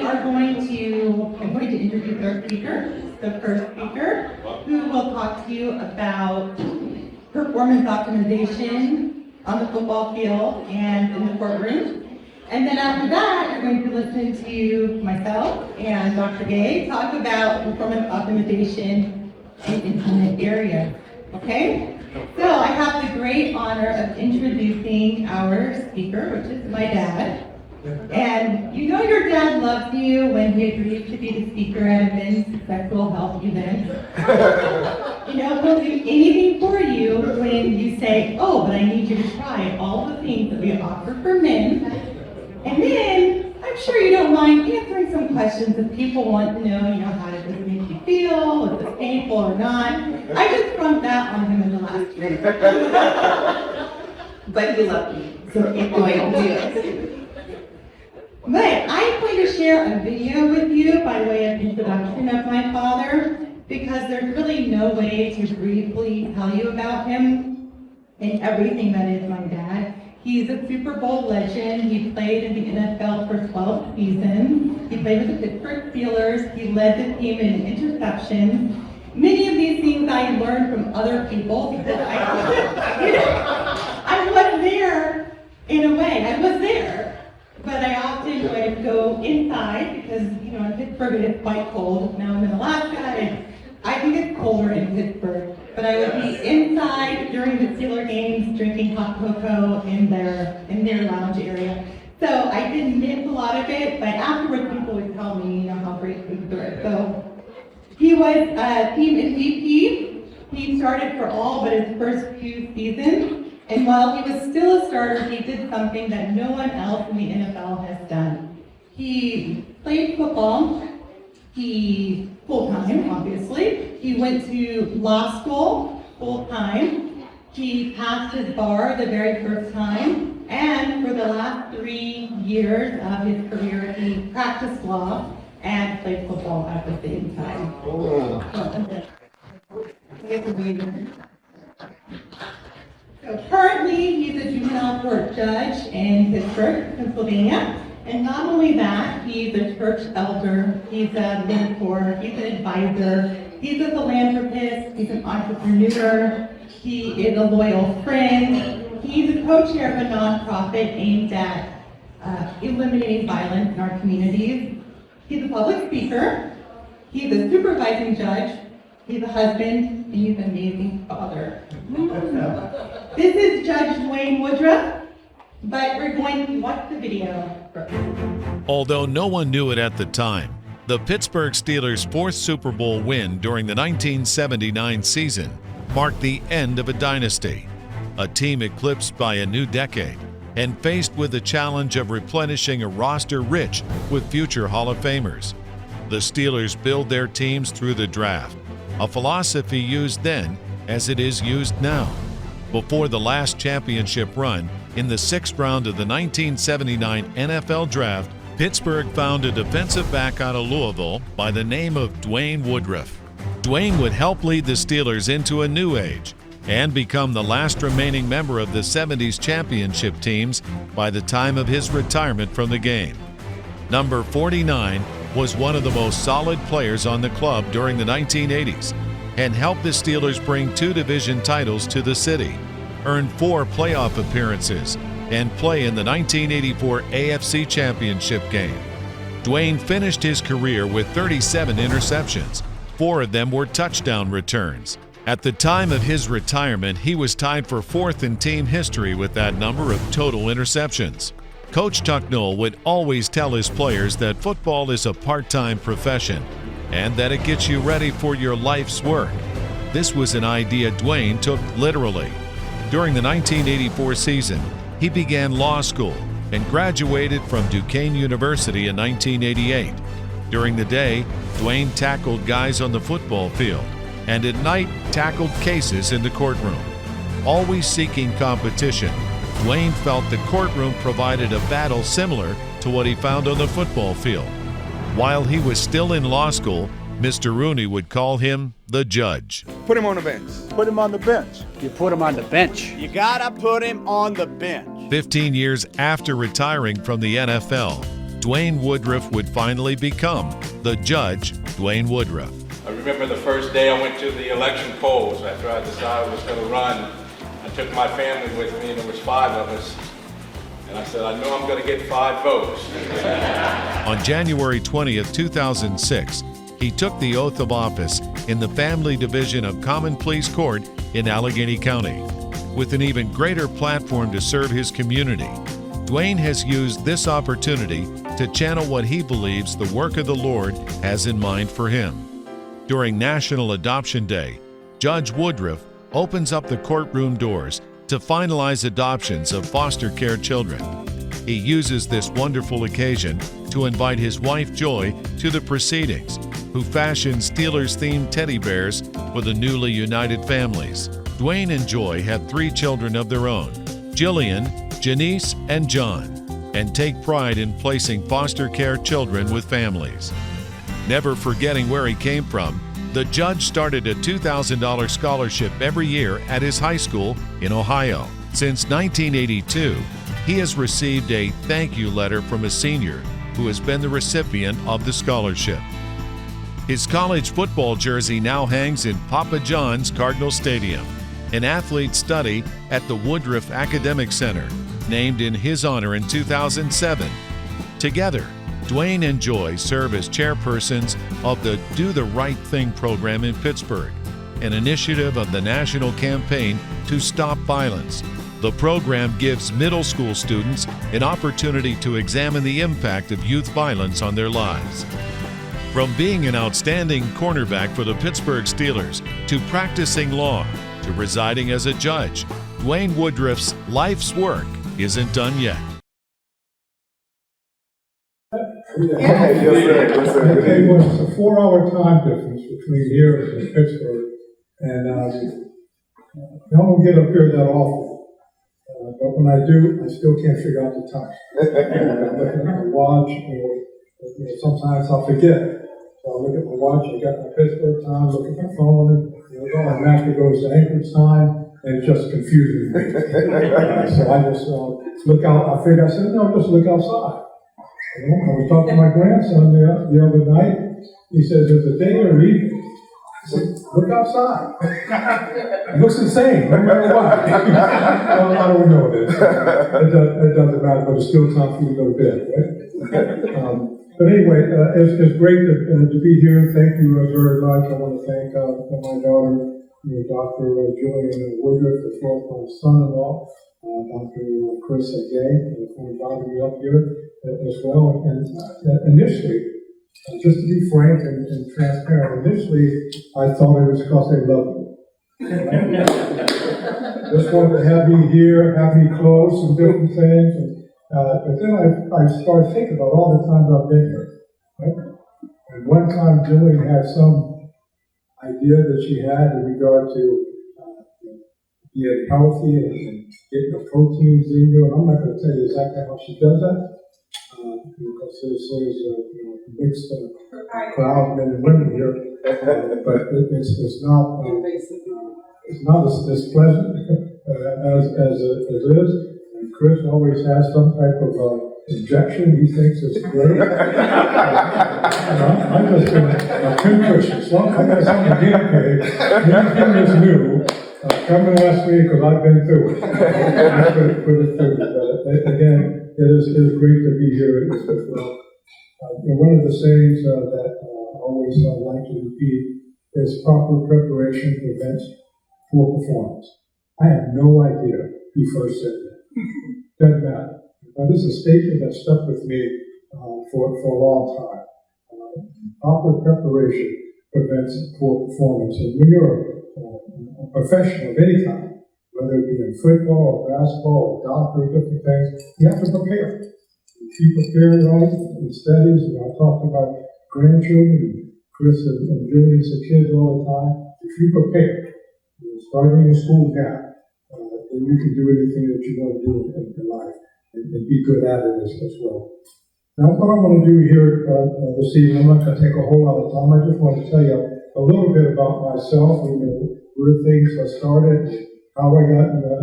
I'm going to introduce our speaker, the first speaker, who will talk to you about performance optimization on the football field and in the courtroom. And then after that, you're going to listen to myself and Dr. Gay talk about performance optimization in intimate areas. Okay? So I have the great honor of introducing our speaker, which is my dad. And you know your dad loves you when he agrees to be the speaker at events, sexual health events. You know, he'll do anything for you when you say, oh, but I need you to try all the things that we offer for men. And then, I'm sure you don't mind answering some questions that people want to know, how does this make you feel, is this painful or not. I just sprung that on him in the last year. But he loved me, so he's going to do it. But I'm going to share a video with you by way of introduction of my father, because there's really no way to briefly tell you about him and everything that is my dad. He's a Super Bowl legend. He played in the NFL for 12 seasons. He played with the Pittsburgh Steelers. He led the team in interceptions. Many of these things I learned from other people because I was there in a way. I was there. But I often would go inside because, in Pittsburgh it is quite cold. Now I'm in Alaska and I think it's colder in Pittsburgh. But I would be inside during the Steeler games drinking hot cocoa in their lounge area. So I didn't miss a lot of it, but afterwards people would tell me, how great things were. So he was a team MVP. He started for all but his first few seasons. And while he was still a starter, he did something that no one else in the NFL has done. He played football. He full-time, obviously. He went to law school full-time. He passed his bar the very first time. And for the last 3 years of his career, he practiced law and played football at the same time. So currently, he's a juvenile court judge in Pittsburgh, Pennsylvania. And not only that, he's a church elder, he's a mentor, he's an advisor, he's a philanthropist, he's an entrepreneur, he is a loyal friend, he's a co-chair of a nonprofit aimed at eliminating violence in our communities. He's a public speaker, he's a supervising judge, he's a husband, and he's an amazing father. This is Judge Dwayne Woodruff, but we're going to watch the video first. Although no one knew it at the time, the Pittsburgh Steelers' fourth Super Bowl win during the 1979 season marked the end of a dynasty, a team eclipsed by a new decade and faced with the challenge of replenishing a roster rich with future Hall of Famers. The Steelers build their teams through the draft, a philosophy used then as it is used now. Before the last championship run, in the 6th round of the 1979 NFL Draft, Pittsburgh found a defensive back out of Louisville by the name of Dwayne Woodruff. Dwayne would help lead the Steelers into a new age and become the last remaining member of the 70s championship teams by the time of his retirement from the game. Number 49 was one of the most solid players on the club during the 1980s and helped the Steelers bring 2 division titles to the city, earn 4 playoff appearances, and play in the 1984 AFC Championship game. Dwayne finished his career with 37 interceptions. 4 of them were touchdown returns. At the time of his retirement, he was tied for 4th in team history with that number of total interceptions. Coach Chuck Noll would always tell his players that football is a part-time profession and that it gets you ready for your life's work. This was an idea Dwayne took literally. During the 1984 season, he began law school and graduated from Duquesne University in 1988. During the day, Dwayne tackled guys on the football field, and at night tackled cases in the courtroom. Always seeking competition, Dwayne felt the courtroom provided a battle similar to what he found on the football field. While he was still in law school, Mr. Rooney would call him the judge. Put him on the bench. Put him on the bench. You put him on the bench. You gotta put him on the bench. 15 years after retiring from the NFL, Dwayne Woodruff would finally become the Judge Dwayne Woodruff. I remember the first day I went to the election polls after I decided I was going to run. I took my family with me, and there was 5 of us. And I said, I know I'm going to get 5 votes. On January 20th, 2006, he took the oath of office in the Family Division of Common Pleas Court in Allegheny County. With an even greater platform to serve his community, Dwayne has used this opportunity to channel what he believes the work of the Lord has in mind for him. During National Adoption Day, Judge Woodruff opens up the courtroom doors to finalize adoptions of foster care children. He uses this wonderful occasion to invite his wife Joy to the proceedings, who fashioned Steelers-themed teddy bears for the newly united families. Dwayne and Joy have 3 children of their own, Jillian, Janice, and John, and take pride in placing foster care children with families. Never forgetting where he came from, the judge started a $2,000 scholarship every year at his high school in Ohio. Since 1982, he has received a thank you letter from a senior who has been the recipient of the scholarship. His college football jersey now hangs in Papa John's Cardinal Stadium, an athlete study at the Woodruff Academic Center, named in his honor in 2007. Together, Dwayne and Joy serve as chairpersons of the Do the Right Thing program in Pittsburgh, an initiative of the national campaign to stop violence. The program gives middle school students an opportunity to examine the impact of youth violence on their lives. From being an outstanding cornerback for the Pittsburgh Steelers to practicing law to residing as a judge, Dwayne Woodruff's life's work isn't done yet. It's a 4-hour time difference between here and Pittsburgh, and I don't get up here that often. But when I do, I still can't figure out the time. I'm looking at my watch, sometimes I'll forget. So I look at my watch, I got my Pittsburgh time, look at my phone, and automatically goes to Anchorage time, and it just confuses me. So I just look out. I said, no, just look outside. I was talking to my grandson the other night. He says, is it day or evening? I said, look outside. It looks the same, no matter what. Well, I don't know this. It doesn't matter, but it's still time for you to go to bed, right? But anyway, it's great to be here. Thank you very much. I want to thank my daughter, Dr. Julian Woodruff, as well as my son-in-law, Dr. Chris Gay, for inviting me up here as well. And initially, just to be frank and transparent, initially I thought it was because they loved me. Just wanted to have me here, have me close and different things. But then I started thinking about all the times I've been here. Right? And one time Jillian had some idea that she had in regard to being healthy and getting the proteins in you. And I'm not going to tell you exactly how she does that, because there's a mixed crowd, men and women here. But it's not as pleasant as it is. And Chris always has some type of injection he thinks is great. I'm just a pinprick. So I got something to get paid. Anything that's new, come and ask me because I've been through it. Again, it is great to be here as well. And one of the sayings that I always like to repeat is proper preparation prevents poor performance. I have no idea who first said that. Doesn't matter. But this is a statement that stuck with me for a long time. Proper preparation prevents poor performance. And when you're a professional of any kind, whether it be in football or basketball or doctor or different things, you have to prepare. If you prepare right in studies, and I talked about grandchildren, Chris and Julie as kids all the time, if you prepare, starting your school now, then you can do anything that you want to do in life and be good at it as well. Now, what I'm going to do here this evening, I'm not going to take a whole lot of time. I just want to tell you a little bit about myself and where things started, how I got into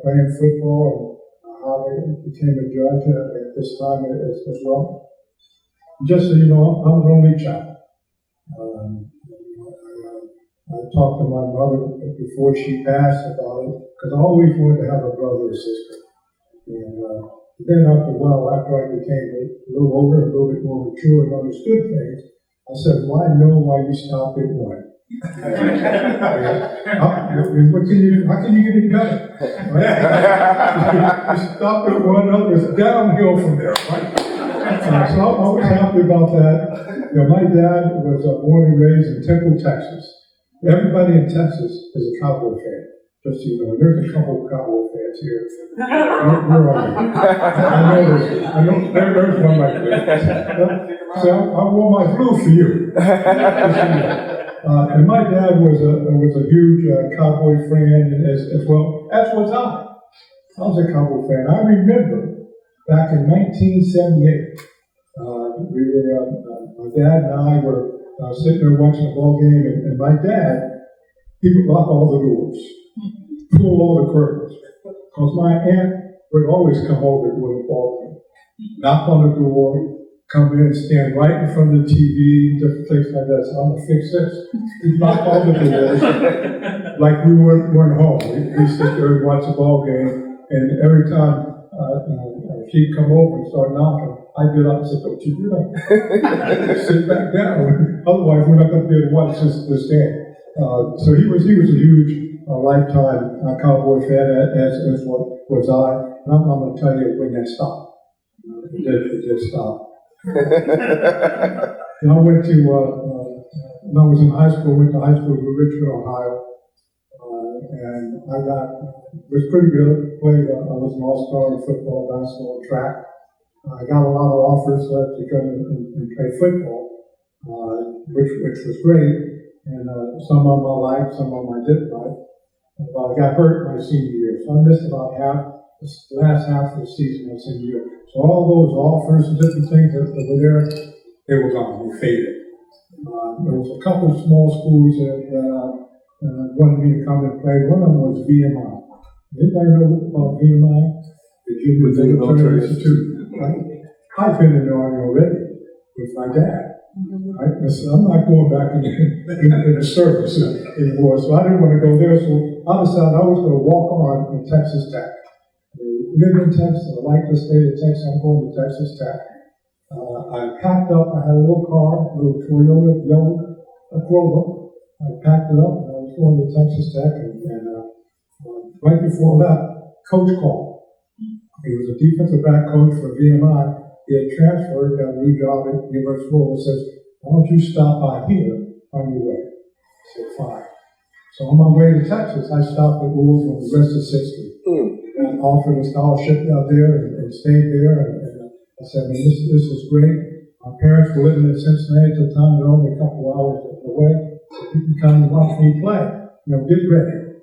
playing football, and how I became a judge at this time as well. Just so you know, I'm an only child. I talked to my mother before she passed about it, because I always wanted to have a brother or sister. And then after a while, after I became a little older, a little bit more mature and understood things, I said, why know why you stopped at one? How can you get any better? Right? You stop at one, it's downhill from there, right? So I was happy about that. You know, my dad was born and raised in Temple, Texas. Everybody in Texas is a Cowboy fan. Just so you know, there's a couple of Cowboy fans here. We're all right. I know there's one right there. So I wore my blue for you. And my dad was a huge Cowboy fan as well, as was I. I was a Cowboy fan. I remember back in 1978, my dad and I were sitting there watching a ball game, and my dad, he would lock all the doors, pull all the curtains, because my aunt would always come over with a ball game, knock on the door, come in, stand right in front of the TV, different things like that. So I'm gonna fix this. He'd knock all the doors, like we weren't home. We'd sit there and watch the ball game, and every time she'd come over and start knocking, I'd get up and say, don't you do that. Sit back down. Otherwise, we're not going to be able to watch this game. So he was a huge lifetime Cowboy fan, as was I. And I'm going to tell you when that stopped. It did stop. And I went to, when I was in high school, went to high school in Richmond, Ohio. And it was pretty good. I was an all-star in football, basketball, and track. I got a lot of offers to come and play football, which was great. And some of them I liked, some of them I didn't like. But I got hurt my senior year, so I missed about the last half of the season my senior year. So all those offers and different things that were there, they were gone. They faded. There was a couple of small schools that wanted me to come and play. One of them was VMI. Anybody know about VMI? The Military Institute. I've been in the Army already with my dad. I'm not going back in the service anymore, so I didn't want to go there. So I decided I was going to walk on in Texas Tech. I live in Texas. I like the state of Texas. I'm going to Texas Tech. I packed up. I had a little car, a little Toyota yellow Corolla. I packed it up and I was going to Texas Tech. And right before that, coach called. He was a defensive back coach for VMI. He had transferred, got a new job at University of Louisville. Says, why don't you stop by here on your way? I said, fine. So on my way to Texas, I stopped at Louisville the rest of 60. And offered a scholarship out there and stayed there. And I said, man, this is great. My parents were living in Cincinnati at the time. They're only a couple of hours away. So you can come and watch me play. Get ready.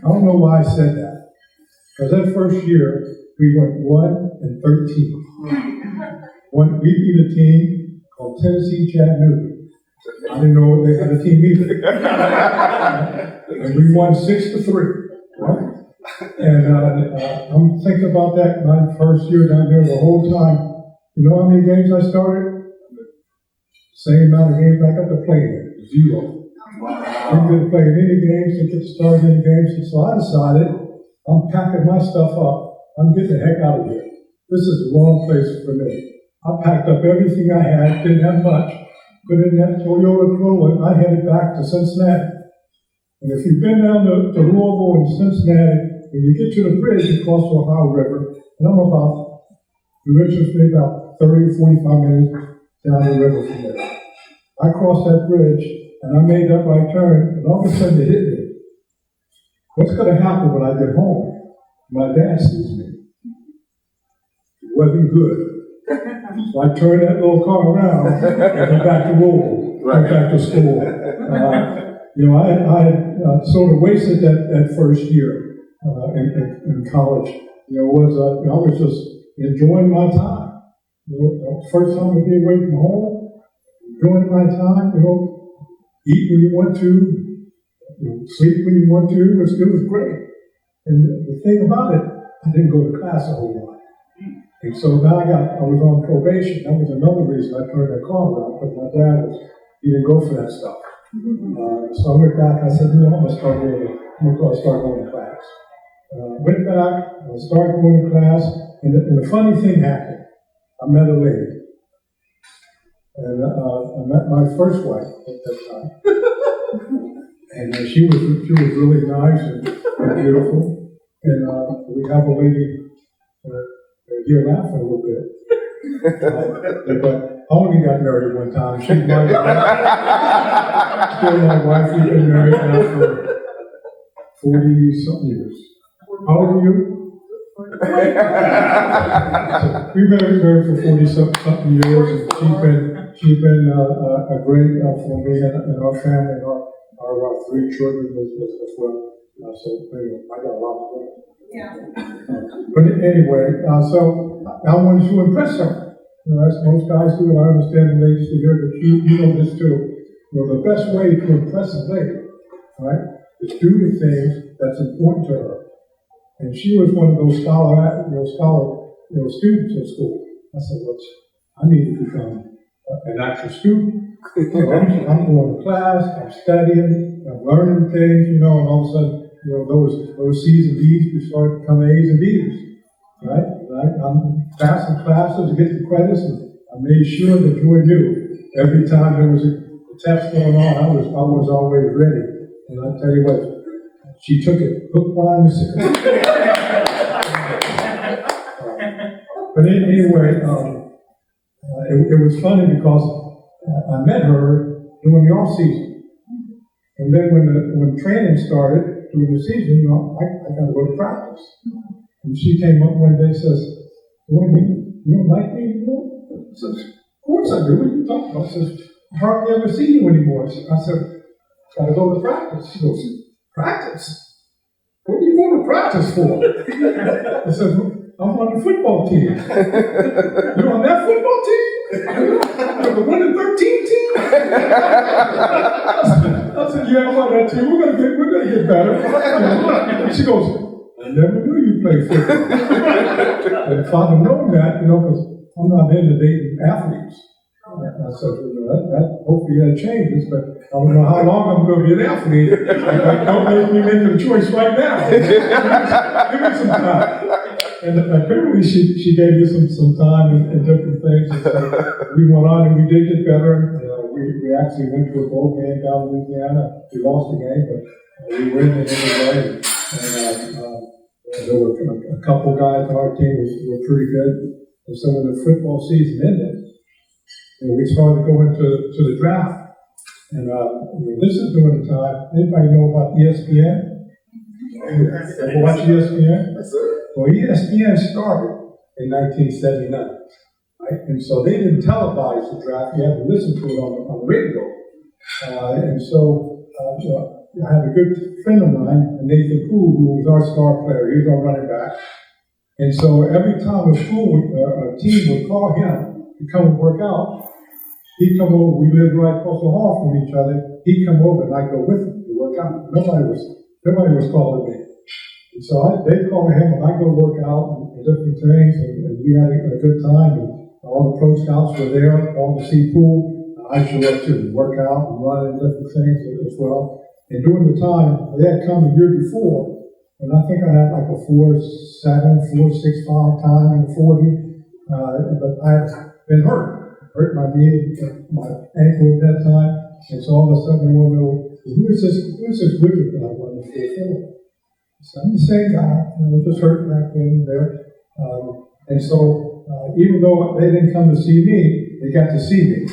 I don't know why I said that. Because that first year, we went 1-13. We beat a team called Tennessee Chattanooga. I didn't know they had a team either. And we won 6-3. Right? And I'm thinking about that my first year down there the whole time. You know how many games I started? Same amount of games I got to play in. 0. I didn't play in any games, didn't get to start any games. And so I decided I'm packing my stuff up. I'm getting the heck out of here. This is the wrong place for me. I packed up everything I had, didn't have much, put in that Toyota Corolla, and I headed back to Cincinnati. And if you've been down to Louisville and Cincinnati, when you get to the bridge, you cross the Ohio River, and I'm about, the Richmond's maybe about 30 or 45 minutes down the river from there. I crossed that bridge, and I made that right turn, and all of a sudden it hit me. What's going to happen when I get home? My dad sees me. It wasn't good. So I turned that little car around and went back to Louisville, went back to school. I sort of wasted that first year in college. I was just enjoying my time. First time to be away from home, enjoying my time. Eat when you want to, sleep when you want to. It was great. And the thing about it, I didn't go to class a whole lot. And so now I was on probation. That was another reason I turned that car around, because my dad he didn't go for that stuff. So I went back, I said, I'm going to start going to class. Went back, I started going to class, and the funny thing happened. I met a lady. And I met my first wife at that time. And she was really nice and beautiful. And we have a lady, you're laughing a little bit. But I only got married one time. She's still my wife. We've been married now for 40-something years. How old are you? So we've been married for 40-something years, and she's been a great for me and our family and our 3 children as well. So anyway, I got a lot of them. Yeah. But anyway, so I wanted to impress her. As most guys do, and I understand the ladies to hear that you know this too. The best way to impress a lady, right, is do the things that's important to her. And she was one of those scholar students in school. I said, well, I need to become an actual student. So I'm going to class, I'm studying, I'm learning things, and all of a sudden, those C's and D's we start to become A's and B's, right? I'm passing classes to get the credits, and I made sure that Joy knew every time there was a test going on, I was always ready. And I tell you what, she took it hook, line, and sinker. But anyway, it was funny because I met her during the off season, and then when training started during the season, I got to go to practice. And she came up one day and says, "You don't like me anymore?" I said, "Of course I do. What are you talking about?" She says, "I hardly ever see you anymore." I said, "Got to go to practice." She goes, "Practice? What are you going to practice for?" I said, "I'm on the football team." "You're on that football team? You're the 1-13 team?" I said, "Yeah, I'm on that team. We're gonna get better." And she goes, "I never knew you played football." And if I'd have known that, because I'm not into dating athletes. I said, hopefully that changes, but I don't know how long I'm going to be an athlete. Don't make me make a choice right now. Give me some time. And apparently she gave you some time and different things. And so we went on and we did get better. We actually went to a bowl game down in Louisiana. We lost the game, but we were in it anyway. And there were a couple guys on our team who were pretty good. And so when the football season ended, we started going to the draft. And this is during the time, anybody know about ESPN? Ever watch ESPN? Yes, sir. Well, ESPN started in 1979, right? And so they didn't televise the draft, you had to listen to it on the radio. And so I had a good friend of mine, Nathan Poole, who was our star player. He was our running back. And so every time a team would call him to come and work out, he'd come over. We lived right across the hall from each other. He'd come over and I'd go with him to work out. Nobody was calling me. And so they'd call him and I'd go work out and different things. And we had a good time. And all the pro scouts were there, all the sea pool. I'd show up to work out and run and different things as well. And during the time, they had come the year before. And I think I had like a 4.7, 4.65 time in the 40. But I had been hurt my knee, my ankle at that time. And so all of a sudden they want to know, who is this Woodruff that I wanted to fulfill? So I'm the same guy, just hurt back then and there. And so even though they didn't come to see me, they got to see me.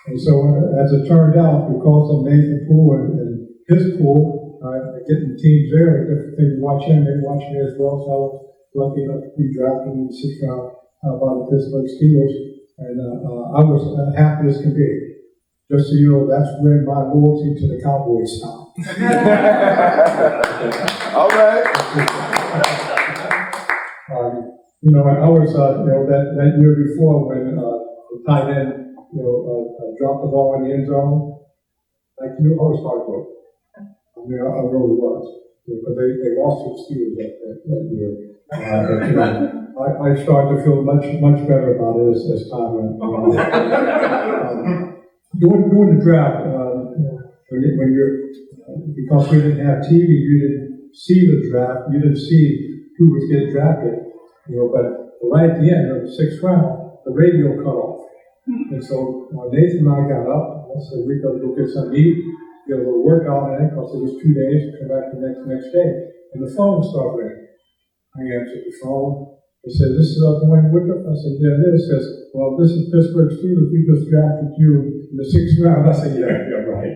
And so as it turned out, because of Nathan Poole and his pool, getting teams there and different things, watch him, they watch me as well. So I was lucky enough to be drafted in the 6th round by the Pittsburgh Steelers. And I was happy as can be. Just so you know, that's when my loyalty to the Cowboys stopped. All right. I was, that year before when the tight end, dropped the ball in the end zone. I was heartbroken. I really was. But they lost to the Steelers that year. I started to feel much better about it as time went on. During the draft, when you're, because we didn't have TV, you didn't see the draft, you didn't see who was getting drafted, but right at the end of the 6th round, the radio cut off. And so Nathan and I got up, and I said, we got to go get some meat, get a little workout in it, because it was 2 days, come back the next day. And the phone started ringing. I answered the phone. He said, this is Dwayne Woodruff? I said, yeah, it is. He says, well, this is Pittsburgh Steelers. We just drafted you in the 6th round. I said, yeah, right.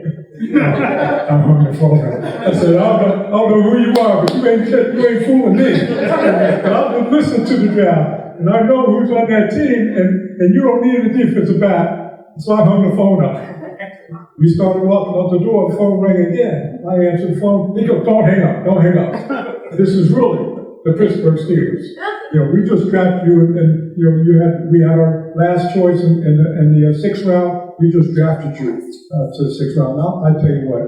I'm on the phone. I said, I don't know who you are, but you ain't fooling me. But I've been listening to the draft, and I know who's on that team, and you don't need a defensive back. So I hung the phone up. We started walking out the door, the phone rang again. I answered the phone. He goes, don't hang up. This is really the Pittsburgh Steelers. We just drafted you, and we had our last choice in the 6th round. We just drafted you to the 6th round. Now I tell you what,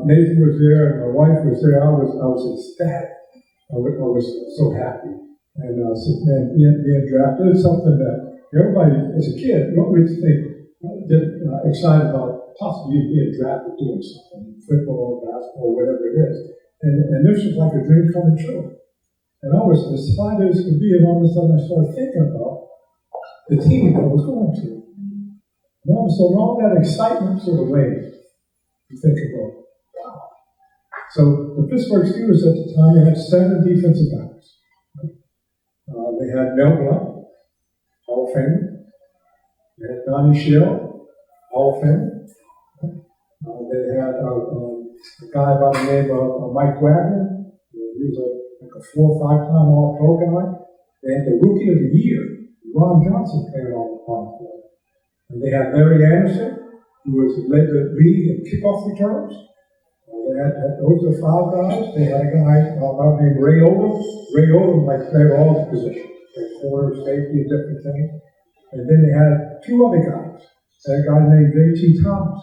Nathan was there, and my wife was there. I was ecstatic. I was so happy. And so, man, being drafted is something that everybody, as a kid, you always get excited about possibly being drafted doing something, football, basketball, whatever it is. And this was like a dream coming true. And I was as excited as could be, and all of a sudden I started thinking about the team I was going to. And all of a sudden, all that excitement sort of wanes. You think about, wow. So the Pittsburgh Steelers at the time, they had 7 defensive backs. They had Mel Blount, Hall of Famer. They had Donnie Shell, Hall of Famer. They had a guy by the name of Mike Wagner. He was like a 4 or 5-time All-Pro guy. They had the Rookie of the Year, Ron Johnson, playing on the field. And they had Larry Anderson, who led the league in kickoff returns. Those are 5 guys. They had a guy named Ray Odom. Ray Odom played all the positions, like corner, safety, and different things. And then they had 2 other guys. They had a guy named J.T. Thomas,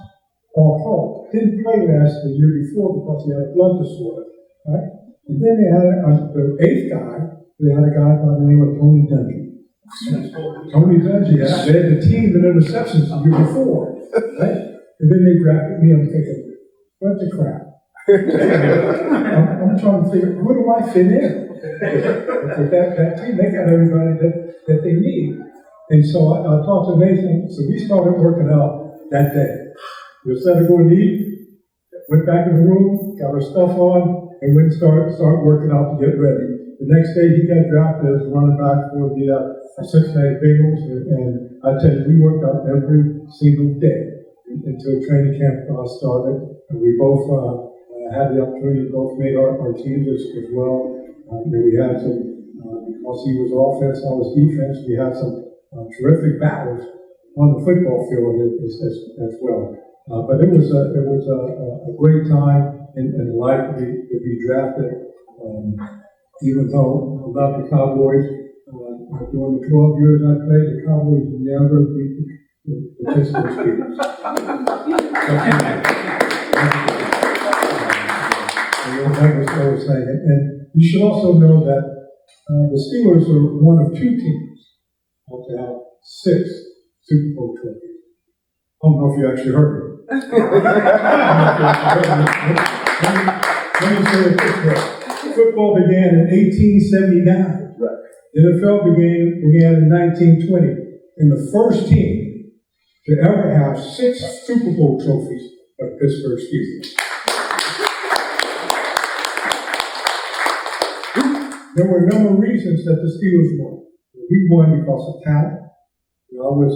All-Pro. Didn't play the year before because he had a blood disorder, right? And then they had the 8th guy. They had a guy by the name of Tony Dungy. Tony Dungy led the team in interceptions the year before, right? And then they drafted me. I'm thinking, what the crap? I'm trying to figure, who do I fit in? With that team, they got everybody that they need. And so I talked to Nathan. So we started working out that day. We decided to go and eat, went back in the room, got our stuff on, and went and start working out to get ready. The next day, he got drafted as running back for the Cincinnati Bengals, and I tell you, we worked out every single day until training camp started. And we both had the opportunity, both made our teams as well. And we had some, because he was offense, I was defense, we had some terrific battles on the football field as well. But it was a great time in life to be drafted. Even though I love the Cowboys, during the 12 years I played, the Cowboys never beat the Pittsburgh Steelers. That was saying. And you should also know that the Steelers are one of 2 teams to have 6 Super Bowl trophies. I don't know if you actually heard me. Let me say it this way. Football began in 1879. Right. The NFL began in 1920. And the first team to ever have 6 Super Bowl trophies are the Pittsburgh Steelers. There were a number of reasons that the Steelers won. We won because of talent. I was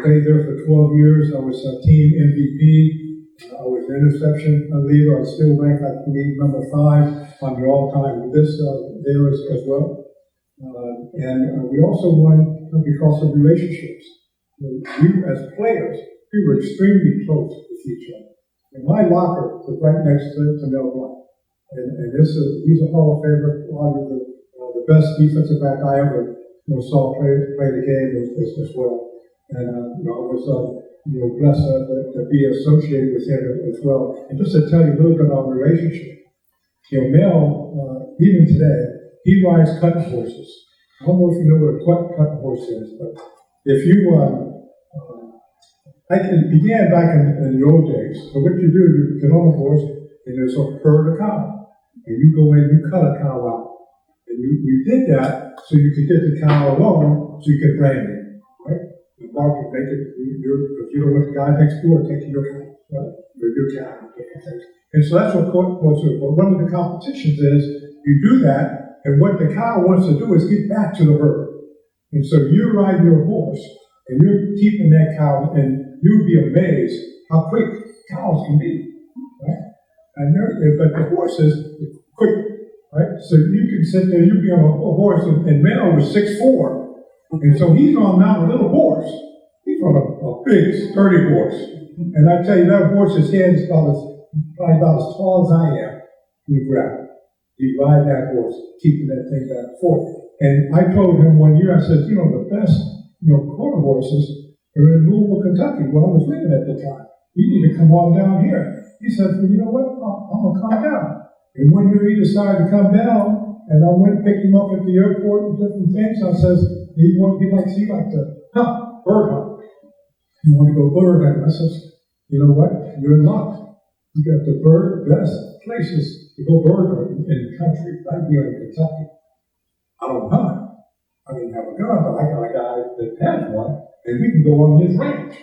played there for 12 years. I was a team MVP. I was an interception leader. I still rank, I believe, number 5 on the all-time list there as well. And we also won because of relationships. We, as players, we were extremely close with each other. And my locker was right next to Mel Blount. And he's a Hall of Famer, probably the best defensive back I ever saw play the game as well. And I was blessed to be associated with him as well. And just to tell you a little bit about our relationship, Mel, even today, he rides cutting horses. I don't know if you know what a cut horse is, but if you, it began back in the old days. So what you do, you get on a horse, and there's a herd of cow. And you go in, you cut a cow out. And you did that so you could get the cow alone, so you could brand it, right? The market make it, if you don't want the guy next door taking your cow, right? Or your cow, different things. And so that's what horses are. But one of the competitions is, you do that, and what the cow wants to do is get back to the herd. And so you're riding your horse, and you're keeping that cow, and you'd be amazed how quick cows can be, right? But the horse is quick, right? So you can sit there, you'd be on a horse, and Mel was 6'4", and so he's on not a little horse. He's on a big, sturdy horse. And I tell you, that horse's head is probably about as tall as I am in the ground. He'd ride that horse, keeping that thing back and forth. And I told him one year, I said, the best, quarter horses are in Louisville, Kentucky, where I was living at the time. You need to come on down here. He said, well, you know what? I'm going to come down. And one year he decided to come down, and I went and picked him up at the airport and different things. I says, he likes to bird hunt. You want to go bird hunting? I says, you know what? You're in luck. You got the best places to go bird hunting in the country, right here in Kentucky. I don't hunt. I didn't have a gun, but I got a guy that has one, and we can go on his ranch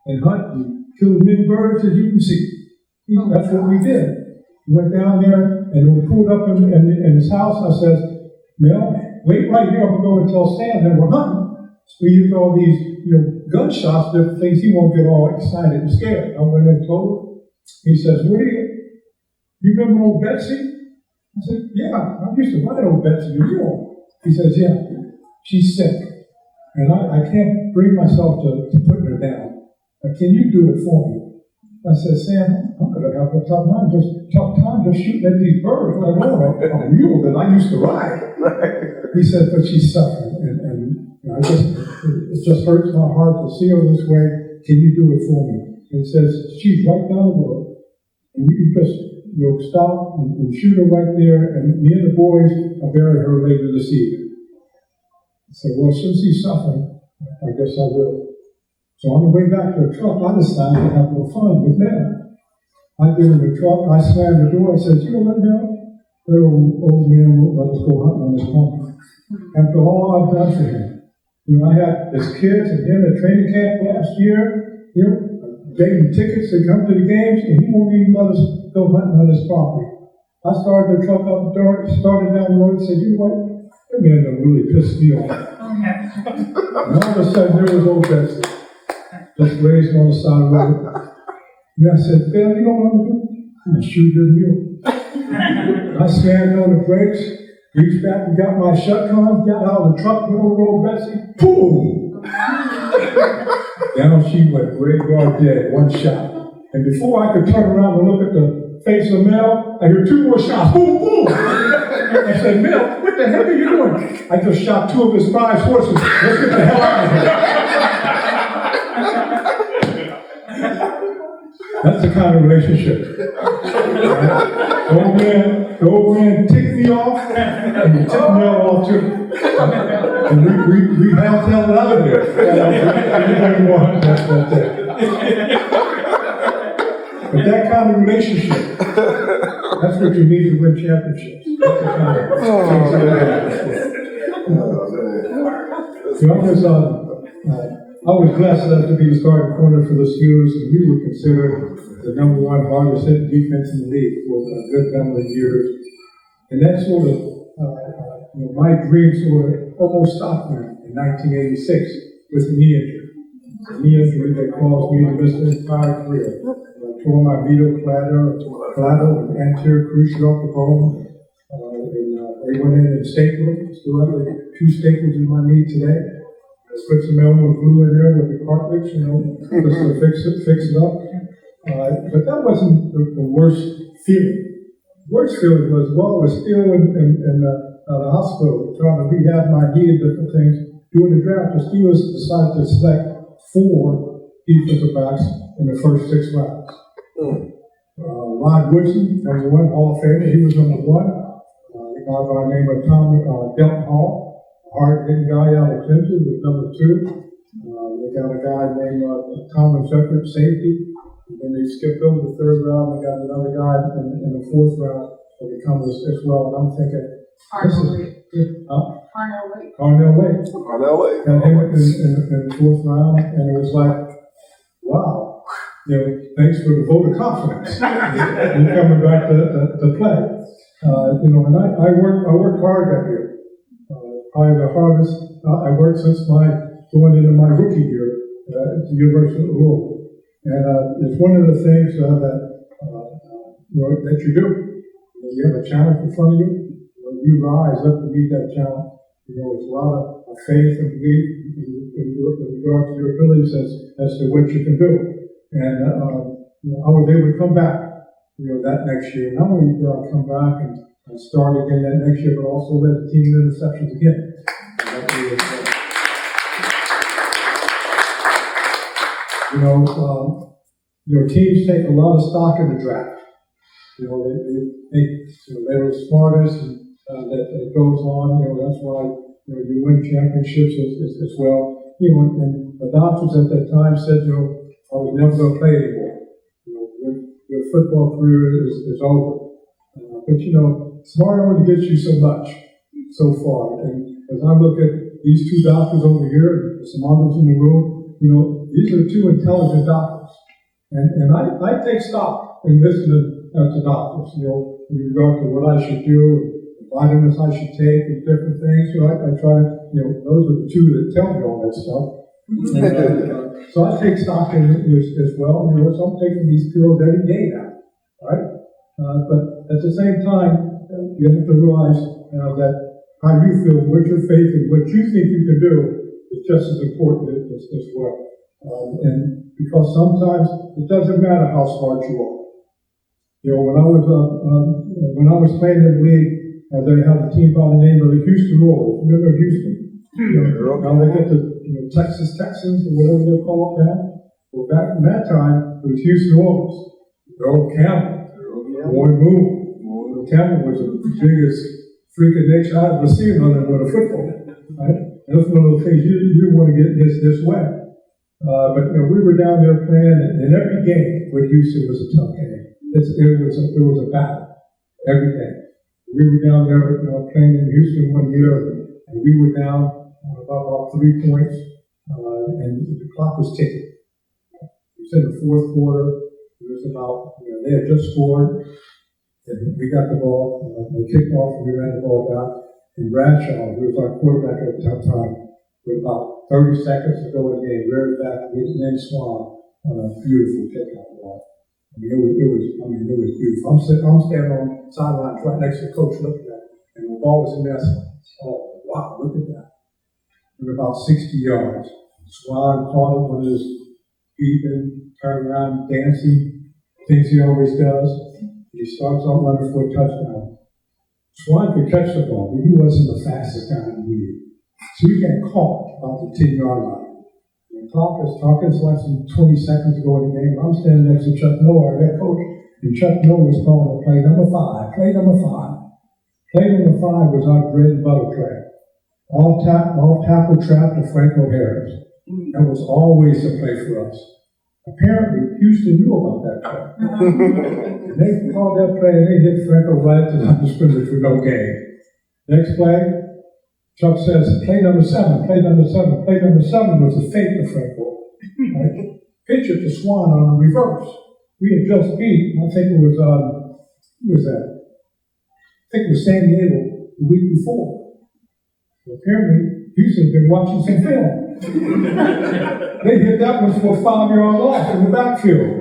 and hunt and kill as many birds as you can see. That's what we did. We went down there, and we pulled up in his house. I said, Mel, wait right here. I'm going to go tell Sam that we're hunting. So we used all these, gunshots, different things. He won't get all excited and scared. I went and told him. He says, what are you remember old Betsy? I said, yeah, I used to ride old Betsy. He says, yeah, she's sick. And I can't bring myself to putting her down. But can you do it for me? I said, Sam, I'm going to have a tough time just shooting at these birds right on a mule that I used to ride. He said, but she's suffering. And it just hurts my heart to see her this way. Can you do it for me? And it says, she's right down the road. And you can just stop and shoot her right there. And me and the boys will bury her later this evening. I said, well, since he's suffering, I guess I will. So on the way back to the truck, I decided to have a little fun with them. I get in the truck, I slammed the door, I said, you know what, Mel? The old man won't let us go hunting on this corner. After all I've done for him. I had his kids and him at training camp last year, gave him tickets to come to the games, and he won't even let us go hunting on his property. I started the truck up, started down the road, and said, you know what? That man done really pissed me off. And all of a sudden, there was old Betsy, just raised on the side of the road. And I said, Phil, you know what I'm going to do? I'm going to shoot your mule. I slammed on the brakes, reached back and got my shotgun, got out of the truck, went over old Betsy, boom! Down she went, graveyard dead, one shot. And before I could turn around and look at the face of Mel, I heard two more shots, boom, boom! I said, Mel, what the heck are you doing? I just shot two of his 5 horses. Let's get the hell out of here. That's the kind of relationship. The old man ticked me off, and he ticked Mel off too. And we bounced out of there. That's it. But that kind of relationship, that's what you need to win championships. That's the kind of I was blessed enough to be the starting corner for the Steelers, and we were considered the #1 hardest hit defense in the league for a good number of years. And that sort of, my dream sort of almost stopped there in 1986 with the knee injury. The knee injury that caused me to miss the entire career. I tore my medial collateral and anterior cruciate off the bone. They went in and stapled it. Still have 2 staples in my knee today. Put some elbow glue in there with the cartilage, just to fix it up. But that wasn't the worst feeling. The worst feeling was, I was still in the hospital trying to rehab my knee and different things. During the draft, the Steelers decided to select 4 defensive backs in the first 6 rounds. Ron Woodson, #1 Hall of Famer, he was #1. A guy by the name of Delton Hall. hard-hitting guy out of Clinton with number 2. They got a guy named Tom Shepherd, safety. And then they skipped over the 3rd round. They got another guy in the 4th round that they come as well. And I'm thinking, Carnell Wade. Got him in the 4th round, and it was like, wow, thanks for the vote of confidence in coming back to play. And I worked hard that year. Probably the hardest I worked since going into my rookie year at the University of Louisville. And it's one of the things that you do. You have a challenge in front of you. When you rise up to meet that challenge, it's a lot of faith and belief in regard to your abilities as to what you can do. And I was able to come back, that next year. Not only did I come back and start again that next year, but also led the team in interceptions again. Teams take a lot of stock in the draft. They were the smartest, and that goes on. That's why you win championships as well. And the doctors at that time said, I was never going to play anymore. Your football career is over. But smart only gets you so much, so far. And as I look at these 2 doctors over here, and some others in the room, these are 2 intelligent doctors. And I take stock in listening to doctors, in regard to what I should do, the vitamins I should take, and different things. I try to, those are the 2 that tell me all that stuff. And, so I take stock in it as well. So I'm taking these pills every day now, right? But at the same time, you have to realize that how you feel, what your faith and what you think you can do is just as important as well. And because sometimes it doesn't matter how smart you are. When I was playing in the league, they had a team by the name of the Houston Royals. Remember Houston? Now they get the Texas Texans or whatever they're called now. Well, back in that time, it was Houston Royals. Earl Campbell, Roy Moon. Earl Campbell was the biggest freak of nature I've ever seen on with a football. Right? And that's one of the things you want to get this way. But we were down there playing, and every game with Houston was a tough game. It was a battle every day. We were down there playing in Houston one year, and we were down about 3 points, and the clock was ticking. It was in the 4th quarter. It was about, they had just scored, and we got the ball. They kicked off, and we ran the ball back. And Bradshaw, who was our quarterback at the time, with about 30 seconds to go in the game, reared back, and then Swan on a beautiful kick out ball. It was beautiful. I'm standing on the sidelines right next to the coach looking at it, and the ball was in there. Oh, wow, look at that. And about 60 yards. Swan caught it when he was beeping, turned around, dancing, things he always does. He starts out running for a touchdown. Swan could catch the ball, but he wasn't the fastest guy in the league. So he got caught about the 10-yard line. And talking's less than 20 seconds to go in the game. I'm standing next to Chuck Noah, our head coach, and Chuck Noah was calling play number 5. Play number 5. Play number 5 was our bread and butter play. All tackle trap to Franco Harris. That was always the play for us. Apparently, Houston knew about that play. And they called that play, and they hit Franco right to the scrimmage with no gain. Next play, Chuck says, play number 7, play number 7. Play number 7 was a fake to Franco. Right? Pitch it to Swan on the reverse. We had just beat, I think it was, who was that? I think it was San Diego the week before. Well, apparently, Houston's been watching some film. They hit that one for a 5-yard loss in the backfield.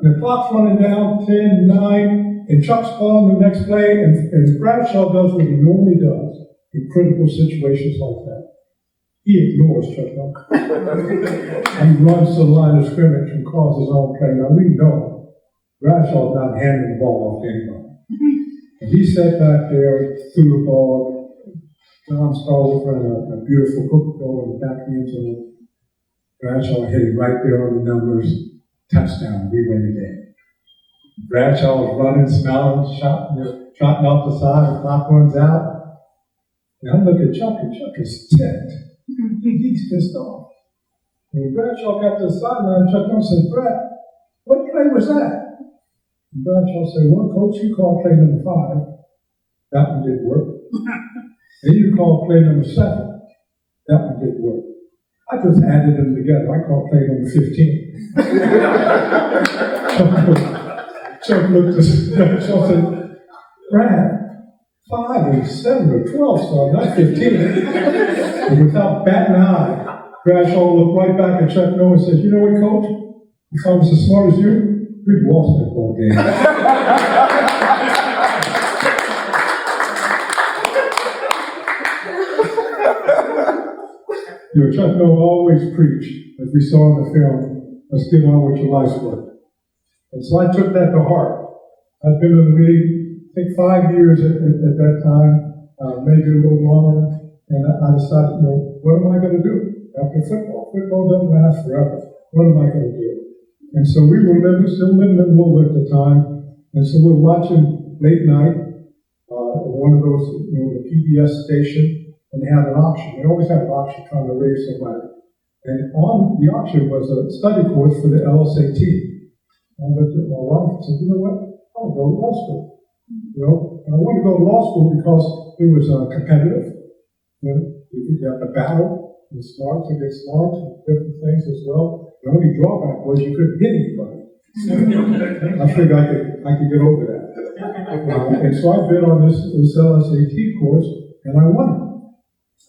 The clock's running down, 10, 9, and Chuck's calling the next play, and Bradshaw does what he normally does in critical situations like that. He ignores Chuck He runs to the line of scrimmage and calls his own play. Now we know Bradshaw's not handing the ball off to anybody. And he sat back there, threw the ball. John Starr for a beautiful hook ball in the back of the end zone. Bradshaw hit it right there on the numbers. Touchdown, we win the game. Bradshaw was running, smelling, shotting off the side, the clock runs out. And I look at Chuck, and Chuck is ticked. He's pissed off. And Bradshaw got to the sideline, Chuck Norris said, Brad, what play was that? And Bradshaw said, well, coach, you called play number 5. That one didn't work. Then you called play number 7. That one didn't work. I just added them together. I called play number 15. Chuck looked at Bradshaw and said, Brad, 5 and 7 or 12, so not 15. And without batting an eye, Bradshaw looked right back at Chuck Norris and said, you know what, coach? If I was as smart as you, we'd lost that ball game. You know, Chuck Norris always preached, as we saw in the film, let's get on with your life's work. And so I took that to heart. I've been in the league, I think 5 years at that time, maybe a little longer, and I decided, you know, what am I going to do after football? Football doesn't last forever. What am I going to do? And so we were still living in Louisville at the time, and so we were watching late night, one of those, you know, the PBS station, and they had an auction. They always had an auction trying to raise some money. And on the auction was a study course for the LSAT. And my wife said, you know what? I'll go to law school. You know, and I wanted to go to law school because it was competitive. You know, you have to battle and smart to get smart and different things as well. The only drawback was you couldn't hit anybody. I figured I could get over that. And so I bid on this LSAT course, and I won it.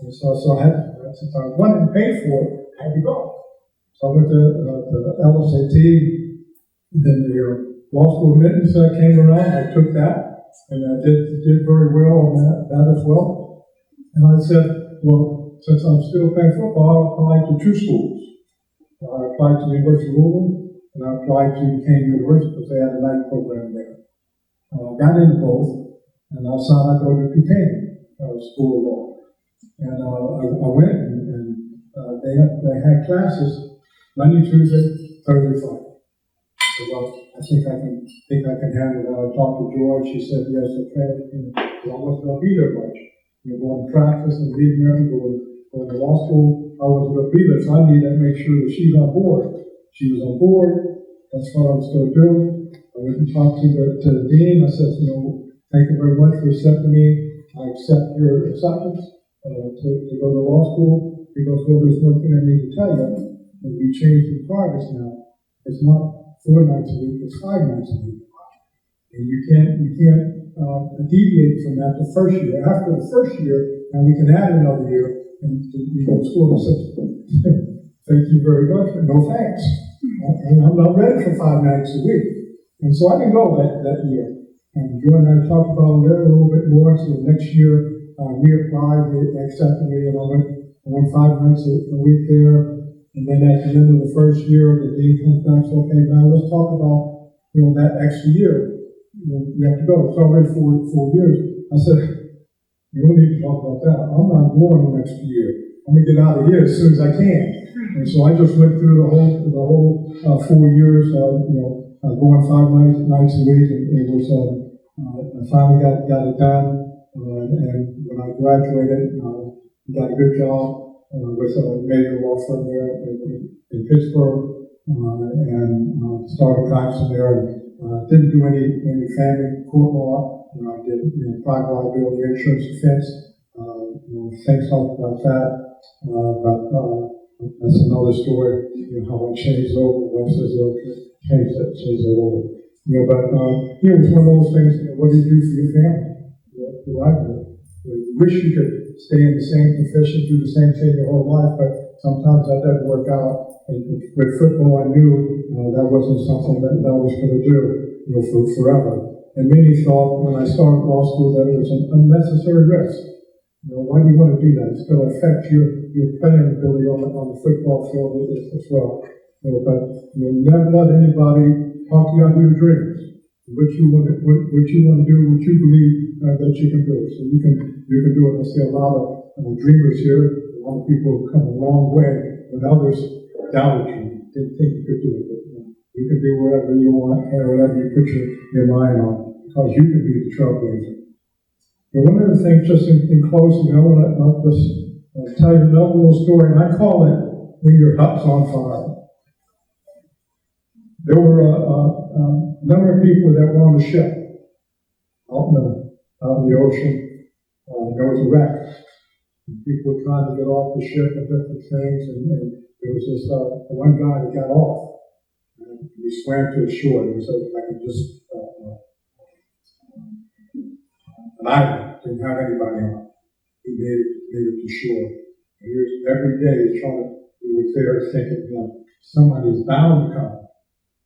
And so I had, since I won and paid for it, I had to go. So I went to the LSAT, then the law school admittance came around, I took that. And I did very well on that as well. And I said, well, since I'm still playing football, I'll apply to 2 schools. I applied to the University of Louisville, and I applied to Kane University because they had a night program there. Got into both, and I decided I'd go to Duquesne School of Law. And I went, and they had classes Monday, Tuesday, Thursday, Friday. So, I think I can handle that. I talked to George. She said yes, okay. And I wasn't going to be there much. You know, going to practice and being there, going to law school. I wasn't going to be there, so I needed to make sure that she's on board. She was on board. That's what I was going to do. I went and talked to the dean. I said, you know, thank you very much for accepting me. I accept your acceptance to go to law school. Because, well, there's one thing I need to tell you. That we changed the progress now. It's not 4 nights a week, it's 5 nights a week. And you can't deviate from that the first year. After the first year, and we can add another year, and you go to school and say, thank you very much, but no thanks. And I'm not ready for 5 nights a week. And so I didn't go that year. And Joe and I talked about it a little bit more, so next year we applied, they accepted me, and I went 5 nights a week there. And then at the end of the first year, the dean comes back and says, okay, now let's talk about, you know, that extra year. You have to go. It's already 4 years. I said, you don't need to talk about that. I'm not going the next year. I'm going to get out of here as soon as I can. And so I just went through the whole 4 years, going 5 nights a week. And it was, I finally got it done. And when I graduated, got a good job. With a major law firm there in Pittsburgh, and started practicing there. Didn't do any family court law. I did private liability, insurance defense, things like that. But that's another story. How I changed over. One says, change that over. But it was one of those things. What do you do for your family? Your livelihood. You wish you could stay in the same profession, do the same thing your whole life, but sometimes that doesn't work out. And with football, I knew that wasn't something that I was going to do, for forever. And many thought when I started law school that it was an unnecessary risk. Why do you want to do that? It's going to affect your playing ability on the football field as well. But never let anybody talk you out of your dreams. What you want to do, what you believe that you can do. So you can do it. I see a lot of dreamers here. A lot of people have come a long way when others doubted you, didn't think you could do it. But, you can do whatever you want and whatever you put your mind on, because you can be the trailblazer. But one of the things, just in closing, I want to just tell you another little story, and I call it when your hut's on fire. There were a number of people that were on the ship out in the ocean. There was a wreck. People were trying to get off the ship and different things, and there was this one guy that got off. And he swam to the shore. He said, "I could just an island, didn't have anybody on. He made it to shore. And he was, every day he was there thinking, somebody is bound to come.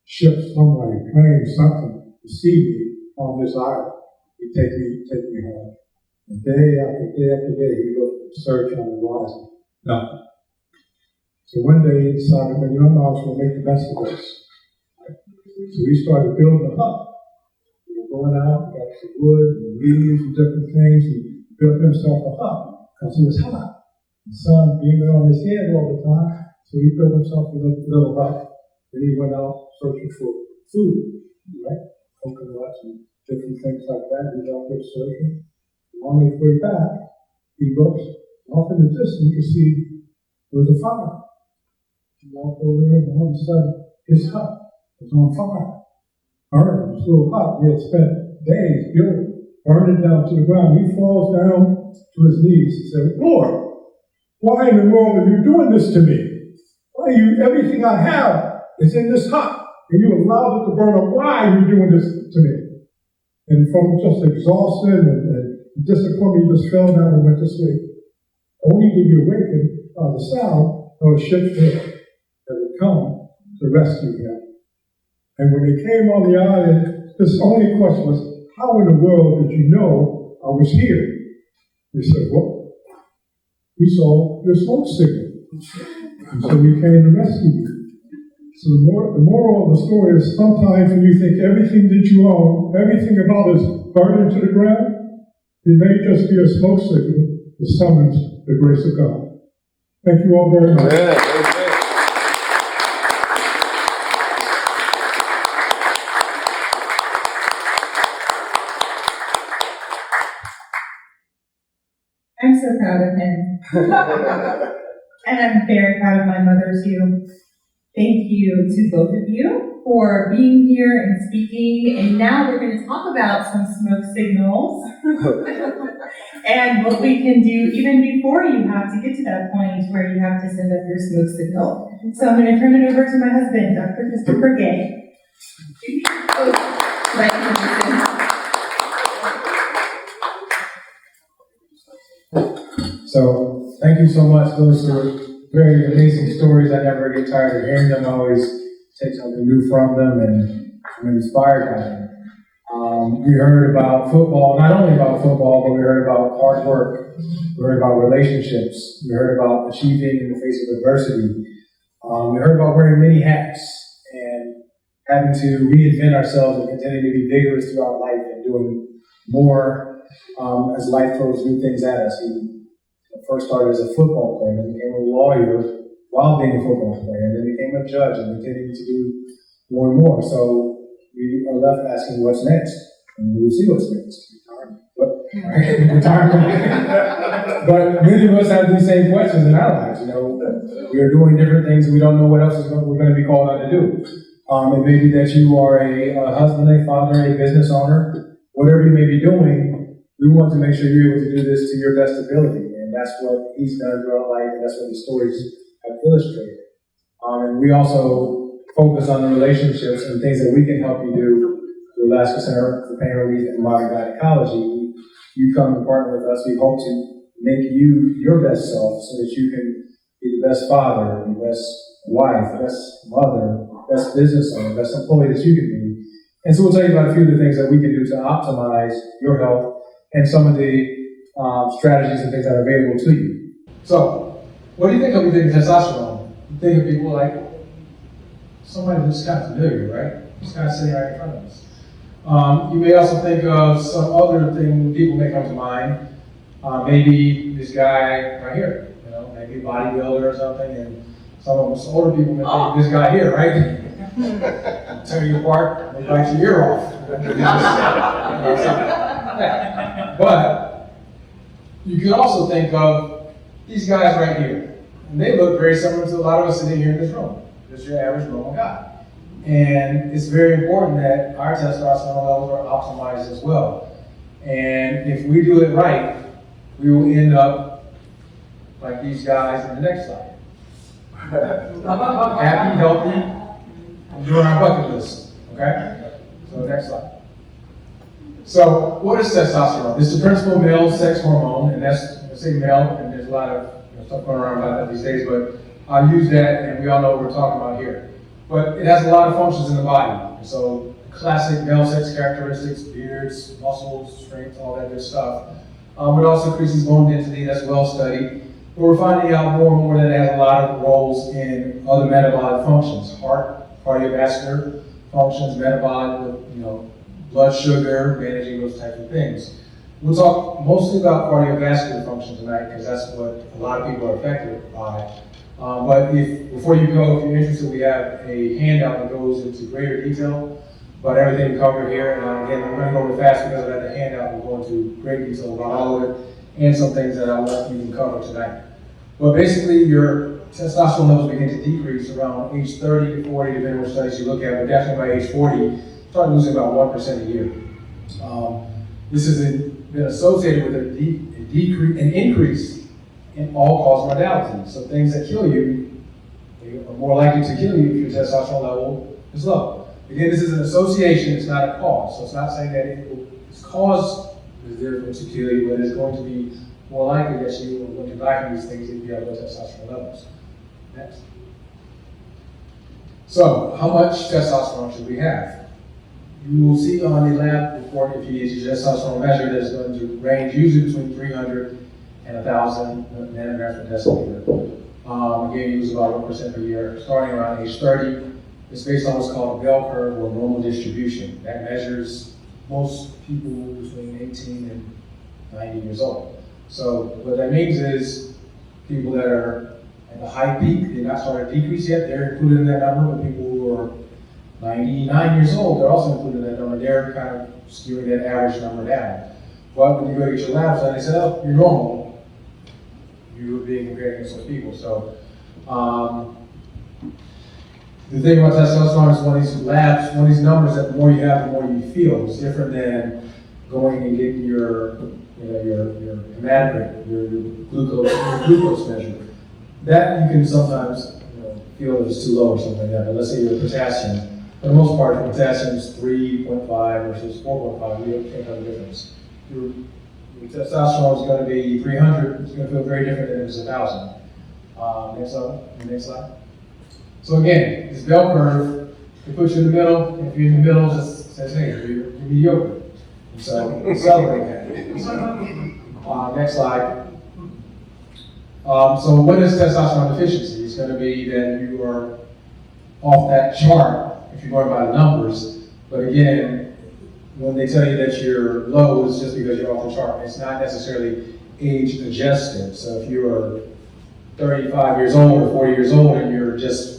Ship, somebody, plane, something to see me on this island. He'd take me home. And day after day after day, he looked and searched on the horizon. Nothing. So one day he decided, well, we'll make the best of this. So he started building a hut. He was going out, got some wood and leaves and different things, and built himself a hut because it was hot. The sun beaming on his head all the time, so he built himself a little hut. Then he went out searching for food, right? Coconuts and different things like that. He was out there searching. On his way back, he looks off in the distance. You can see there was a fire. He walked over there, and all of a sudden, his hut was on fire. Burning, this little hut he had spent days building, burning down to the ground. He falls down to his knees and said, "Lord, why in the world are you doing this to me? Why everything I have is in this hut, and you allowed it to burn up. Why are you doing this to me?" And from just exhaustion and disappointment, he just fell down and went to sleep. Only to be awakened by the sound of a ship's there that would come to rescue him. And when they came on the island, his only question was, "How in the world did you know I was here?" They said, "Well, we saw your smoke signal, and so we came to rescue you." So the moral of the story is, sometimes when you think everything that you own, everything about is burning to the ground, it may just be a smoke signal that summons the grace of God. Thank you all very much. Yeah. I'm so proud of him. And I'm very proud of my mother too. Thank you to both of you for being here and speaking. And now we're going to talk about some smoke signals and what we can do even before you have to get to that point where you have to send up your smoke signal. So I'm going to turn it over to my husband, Dr. Christopher Gay. So thank you so much. Those are very amazing stories. I never get tired of hearing them. I always take something new from them, and I'm inspired by them. We heard about football, not only about football, but we heard about hard work. We heard about relationships. We heard about achieving in the face of adversity. We heard about wearing many hats and having to reinvent ourselves and continue to be vigorous throughout life and doing more as life throws new things at us. He first started as a football player, then became a lawyer while being a football player, and then became a judge and continued to do more and more. So we are left asking what's next, and we will see what's next. Retirement. But many of us have these same questions in our lives. We are doing different things and we don't know what else we're going to be called on to do. It may be that you are a husband, a father, a business owner, whatever you may be doing. We want to make sure you're able to do this to your best ability. And that's what he's done throughout life, and that's what the stories have illustrated. And we also focus on the relationships and things that we can help you do through Alaska Center for Pain Relief and Modern Gynecology. You come and partner with us. We hope to make you your best self so that you can be the best father, the best wife, best mother, best business owner, best employee that you can be. And so we'll tell you about a few of the things that we can do to optimize your health and some of the strategies and things that are available to you. So, what do you think of when you think of testosterone? You think of people like somebody who's kind of familiar, right? This guy's sitting right in front of us. You may also think of some other thing people may come to mind. Maybe this guy right here, maybe a bodybuilder or something, and some of us older people may think this guy here, right? Tear you apart, and bite your ear off. But You could also think of these guys right here. And they look very similar to a lot of us sitting here in this room. Just your average normal guy. And it's very important that our testosterone levels are optimized as well. And if we do it right, we will end up like these guys in the next slide. Happy, healthy, and doing our bucket list. Okay? So next slide. So what is testosterone? It's the principal male sex hormone, and that's, I say male, and there's a lot of stuff going around about that these days, but I'll use that, and we all know what we're talking about here. But it has a lot of functions in the body. So classic male sex characteristics, beards, muscles, strength, all that good stuff. It also increases bone density, that's well studied. But we're finding out more and more that it has a lot of roles in other metabolic functions, heart, cardiovascular functions, metabolic, blood sugar, managing those types of things. We'll talk mostly about cardiovascular function tonight because that's what a lot of people are affected by. But before you go, if you're interested, we have a handout that goes into greater detail about everything we cover here. And again, I'm going to go over fast because of that. The handout will go into great detail about all of it and some things that I won't even cover tonight. But basically, your testosterone levels begin to decrease around age 30 to 40, depending on what studies you look at, but definitely by age 40, start losing about 1% a year. This has been associated with an increase in all-cause modalities. So things that kill you, they are more likely to kill you if your testosterone level is low. Again, this is an association, it's not a cause. So it's not saying that its cause is there to kill you, but it's going to be more likely that you are going to die from these things if you have low testosterone levels. Next. So, how much testosterone should we have? You will see on the lab report, if you use your testosterone measure, that it's going to range usually between 300 and 1,000 nanograms per deciliter. Again, you use about 1% per year. Starting around age 30, it's based on what's called a bell curve or normal distribution. That measures most people between 18 and 90 years old. So what that means is people that are at the high peak, they're not starting to decrease yet, they're included in that number, but people who are 99 years old, they're also included in that number. They're kind of skewing that average number down. But when you go to get your labs done, they say, oh, you're normal. You're being compared against those people. So the thing about testosterone is one of these labs, one of these numbers, that the more you have, the more you feel. It's different than going and getting your hematocrit, your glucose measure. That you can sometimes feel is too low or something like that. But let's say your potassium. For the most part, your potassium is 3.5 versus 4.5. You don't think of the difference. Your testosterone is going to be 300. It's going to feel very different than if it's 1,000. Next slide. So again, this bell curve, it puts you in the middle. If you're in the middle, it just says, hey, you're mediocre. So celebrate that. Next slide. So what is testosterone deficiency? It's going to be that you are off that chart if you're going by the numbers. But again, when they tell you that you're low, it's just because you're off the chart. It's not necessarily age adjusted. So if you are 35 years old or 40 years old and you're just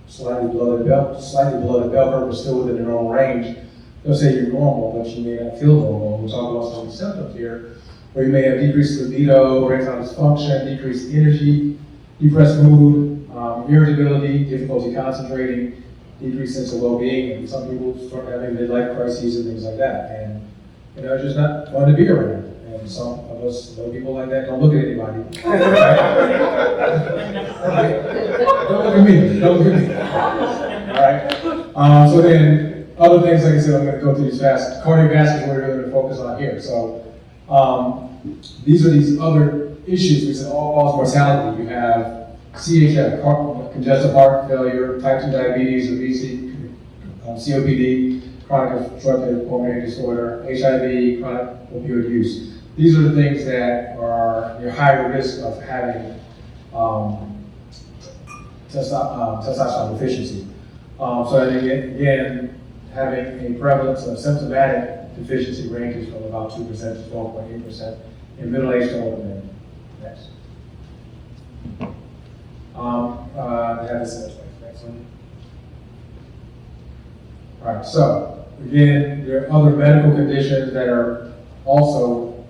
slightly below the bell curve, but still within the normal range, they'll say you're normal, but you may not feel normal. We'll talk about some of the symptoms here, where you may have decreased libido, erectile dysfunction, decreased energy, depressed mood, irritability, difficulty concentrating, decreased sense of well-being, and some people start having midlife crises and things like that. And just not fun to be around. And some of us know people like that. Don't look at anybody. Don't look at me. Don't look at me. All right. So then, other things, like I said, I'm going to go through these fast. Cardiovascular is what we're going to focus on here. So these are these other issues. We said all-cause mortality. You have CHF, congestive heart failure, type 2 diabetes, obesity, COPD, chronic obstructive pulmonary disorder, HIV, chronic opioid use. These are the things that are your higher risk of having testosterone deficiency. So again, having a prevalence of symptomatic deficiency ranges from about 2% to 12.8% in middle-aged to older men. Next. Have this next one. All right, so again, there are other medical conditions that are also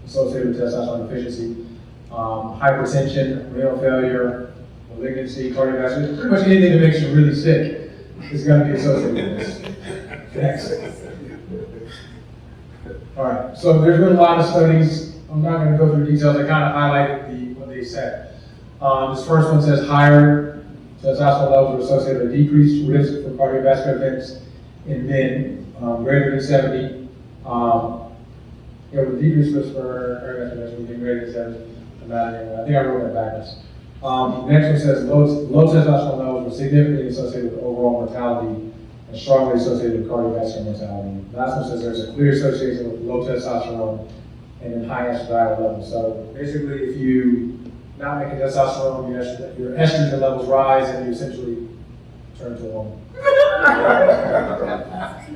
associated with testosterone deficiency. Hypertension, renal failure, malignancy, cardiovascular, pretty much anything that makes you really sick is going to be associated with this. Next. All right, so there's been a lot of studies. I'm not going to go through details. I kind of highlighted what they said. This first one says higher testosterone levels are associated with decreased risk for cardiovascular events in men greater than 70. With decreased risk for cardiovascular events in greater than 70. I think I wrote that backwards. Next one says low testosterone levels are significantly associated with overall mortality and strongly associated with cardiovascular mortality. Last one says there's a clear association with low testosterone and then high estradiol levels. So basically, if you not make a testosterone, your estrogen levels rise and you essentially turn to a woman.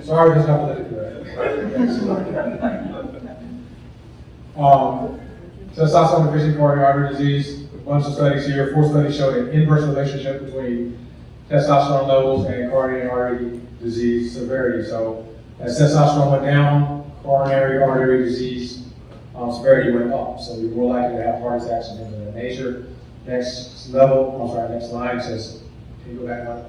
Sorry, that's not politically correct. Testosterone deficient coronary artery disease, a bunch of studies here. 4 studies showed an inverse relationship between testosterone levels and coronary artery disease severity. So as testosterone went down, coronary artery disease severity went up. So you're more likely to have heart attacks and things of that nature. Next line says, can you go back one?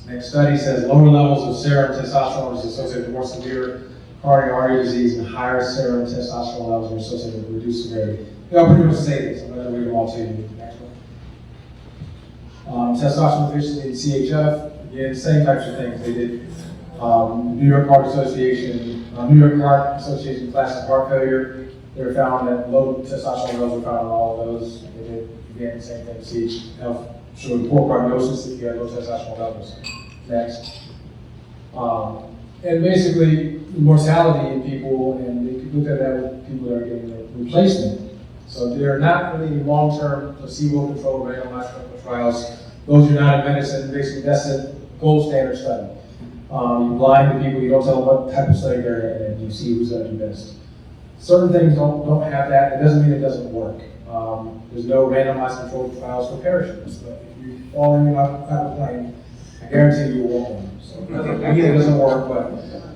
Next study says lower levels of serum testosterone is associated with more severe coronary artery disease and higher serum testosterone levels are associated with reduced severity. They'll pretty much say this. I'm going to read them all to you. Next one. Testosterone deficiency in CHF, again, same types of things they did. New York Heart Association class of heart failure. They found that low testosterone levels were found in all of those. They did, again, same thing. CHF showed poor prognosis if you had low testosterone levels. Next. And basically, mortality in people, and they could look at that with people that are getting a replacement. So there are not really long-term placebo-controlled randomized clinical trials. Those are not in medicine. Basically, that's a gold standard study. You blind the people, you don't tell them what type of study they're in, and you see who's going to do best. Certain things don't have that. It doesn't mean it doesn't work. There's no randomized controlled trials for parachutes. But if you fall in out of a plane, I guarantee you will walk on. So again, it doesn't work, but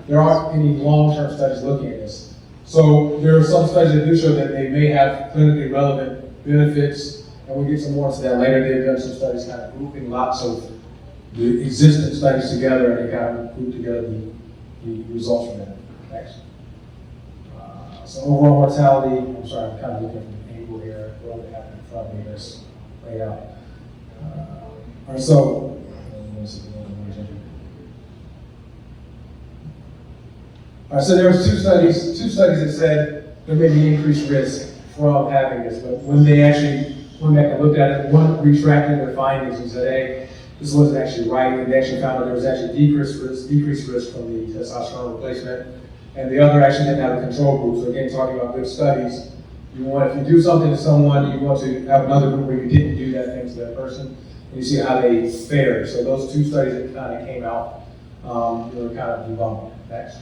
there aren't any long-term studies looking at this. So there are some studies that do show that they may have clinically relevant benefits, and we'll get some more into that later. They've done some studies kind of grouping lots of the existing studies together, and they kind of group together the results from that. Next. So overall mortality, I'm sorry, I'm kind of looking at the angle here, what would happen in front of me, that's laid out. All right, so, so there was two studies that said there may be increased risk from having this, but when they actually went back and looked at it, one retracted their findings and said, hey, this wasn't actually right, and they actually found that there was actually decreased risk from the testosterone replacement, and the other actually didn't have a control group. So again, talking about good studies, if you do something to someone, you want to have another group where you didn't do that thing to that person, and you see how they fared. So those two studies that kind of came out, they were kind of debunked. Next.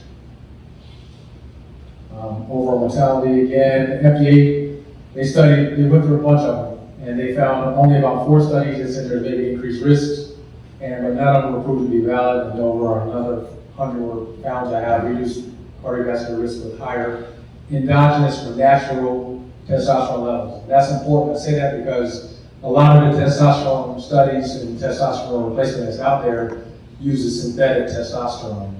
Overall mortality, again, FDA, they went through a bunch of them, and they found only about 4 studies that said there may be increased risks, and none of them were proved to be valid, and over another 100 were found to have reduced cardiovascular risk with higher endogenous or natural testosterone levels. That's important. I say that because a lot of the testosterone studies and testosterone replacement that's out there uses synthetic testosterone,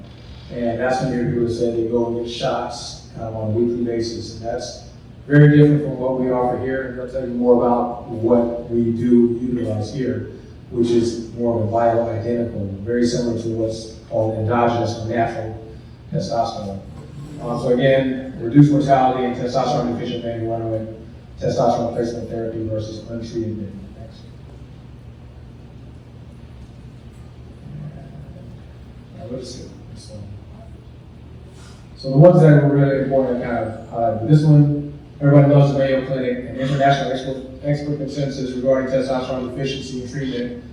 and that's when you hear people say they go and get shots kind of on a weekly basis, and that's very different from what we offer here. And I'll tell you more about what we do utilize here, which is more of a bioidentical, very similar to what's called endogenous or natural testosterone. So again, reduced mortality in testosterone deficient men who underwent testosterone replacement therapy versus untreated men. Next. Let's see this one. So the ones that were really important to kind of highlight. This one, everybody loves the Mayo Clinic, an international expert consensus regarding testosterone deficiency and treatment,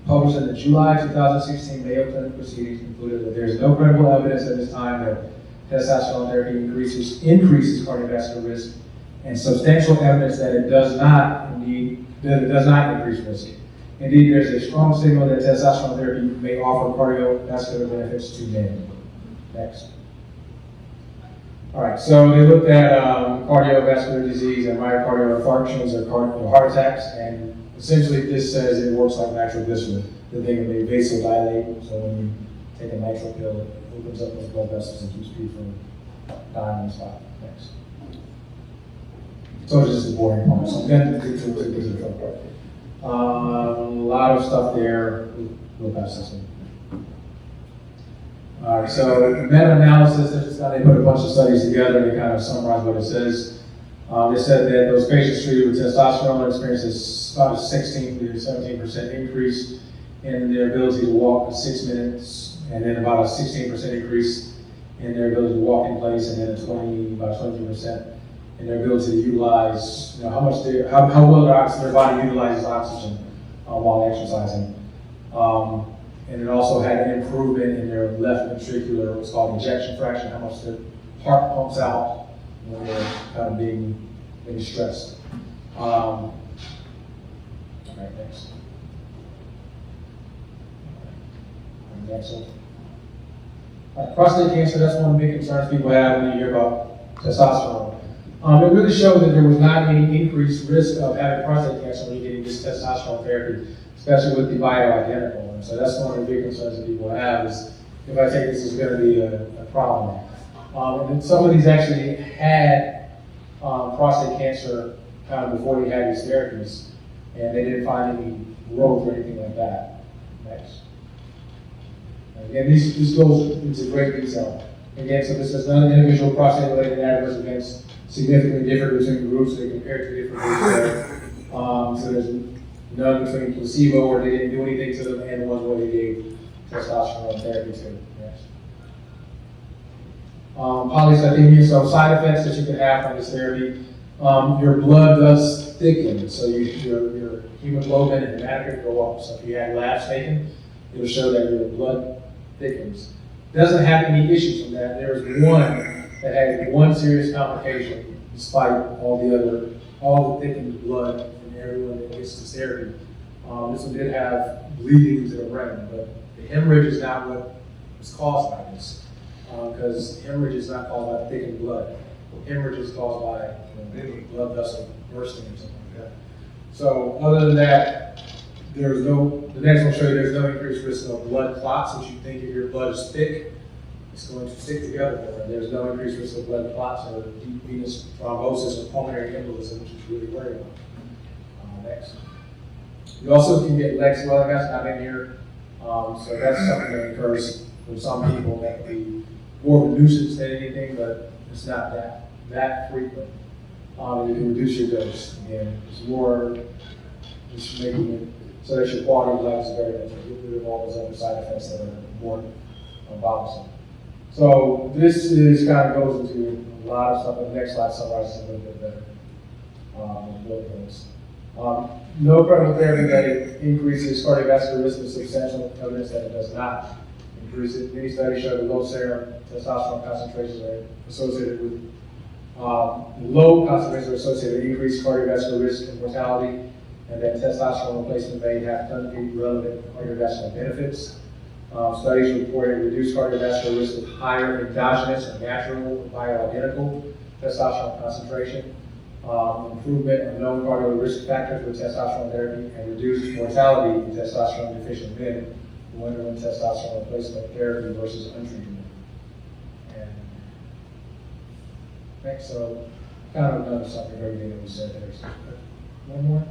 published in the July 2016 Mayo Clinic proceedings, concluded that there is no credible evidence at this time that testosterone therapy increases cardiovascular risk, and substantial evidence that it does not increase risk. Indeed, there's a strong signal that testosterone therapy may offer cardiovascular benefits to men. Next. All right, so they looked at cardiovascular disease and myocardial infarctions or heart attacks, and essentially this says it works like natural glycerin. The thing may vasodilate, so when you take a nitro pill, it opens up those blood vessels and keeps people from dying on the spot. Next. So it's just a boring part. So then a lot of stuff there. We'll pass this one. All right, so meta-analysis, they put a bunch of studies together to kind of summarize what it says. They said that those patients treated with testosterone experienced about a 16 to 17% increase in their ability to walk for 6 minutes, and then about a 16% increase in their ability to walk in place, and then about 20% in their ability to utilize, how well their body utilizes oxygen while exercising. And it also had an improvement in their left ventricular, what's called ejection fraction, how much their heart pumps out when they're kind of being stressed. All right, next. Next one. All right, prostate cancer, that's one of the big concerns people have when you hear about testosterone. It really showed that there was not any increased risk of having prostate cancer when you're getting this testosterone therapy, especially with the bioidentical. And so that's one of the big concerns that people have is, if I take this, is going to be a problem. And then some of these actually had prostate cancer kind of before they had these therapies, and they didn't find any growth or anything like that. Next. Again, this goes into great detail. Again, so this is none individual prostate-related adverse events significantly different between groups. They compared to different groups. So there's none between placebo, or they didn't do anything to them, and the ones where they gave testosterone therapy to. Next. Polycythemia, so side effects that you can have from this therapy. Your blood does thicken, so your hemoglobin and hematocrit go up. So if you had labs taken, it'll show that your blood thickens. Doesn't have any issues from that. There was one that had one serious complication, despite all the thickened blood in everyone that gets this therapy. This one did have bleeding into the brain, but the hemorrhage is not what was caused by this, because hemorrhage is not caused by thickened blood. Hemorrhage is caused by blood vessel bursting or something like that. So other than that, the next one will show you there's no increased risk of blood clots, which you think if your blood is thick, it's going to stick together more. There's no increased risk of blood clots or deep venous thrombosis or pulmonary embolism, which is really worrying about. Next. You also can get leg swelling, that's not in here. So that's something that occurs for some people that can be more of a nuisance than anything, but it's not that frequent. You can reduce your dose. Again, it's more just making it so that your quality of life is better, to get rid of all those other side effects that are more bothersome. So this is kind of goes into a lot of stuff. The next slide summarizes a little bit better. No credible therapy that it increases cardiovascular risk is substantial evidence that it does not increase it. Many studies show that low serum testosterone concentrations are associated with low concentrations are associated with increased cardiovascular risk and mortality, and that testosterone replacement may have clinically relevant cardiovascular benefits. Studies reported reduced cardiovascular risk with higher endogenous or natural bioidentical testosterone concentration, improvement of known cardiovascular risk factors with testosterone therapy, and reduced mortality in testosterone deficient men who underwent testosterone replacement therapy versus untreated men. And next, so kind of another summary of everything that we said there. So, one more?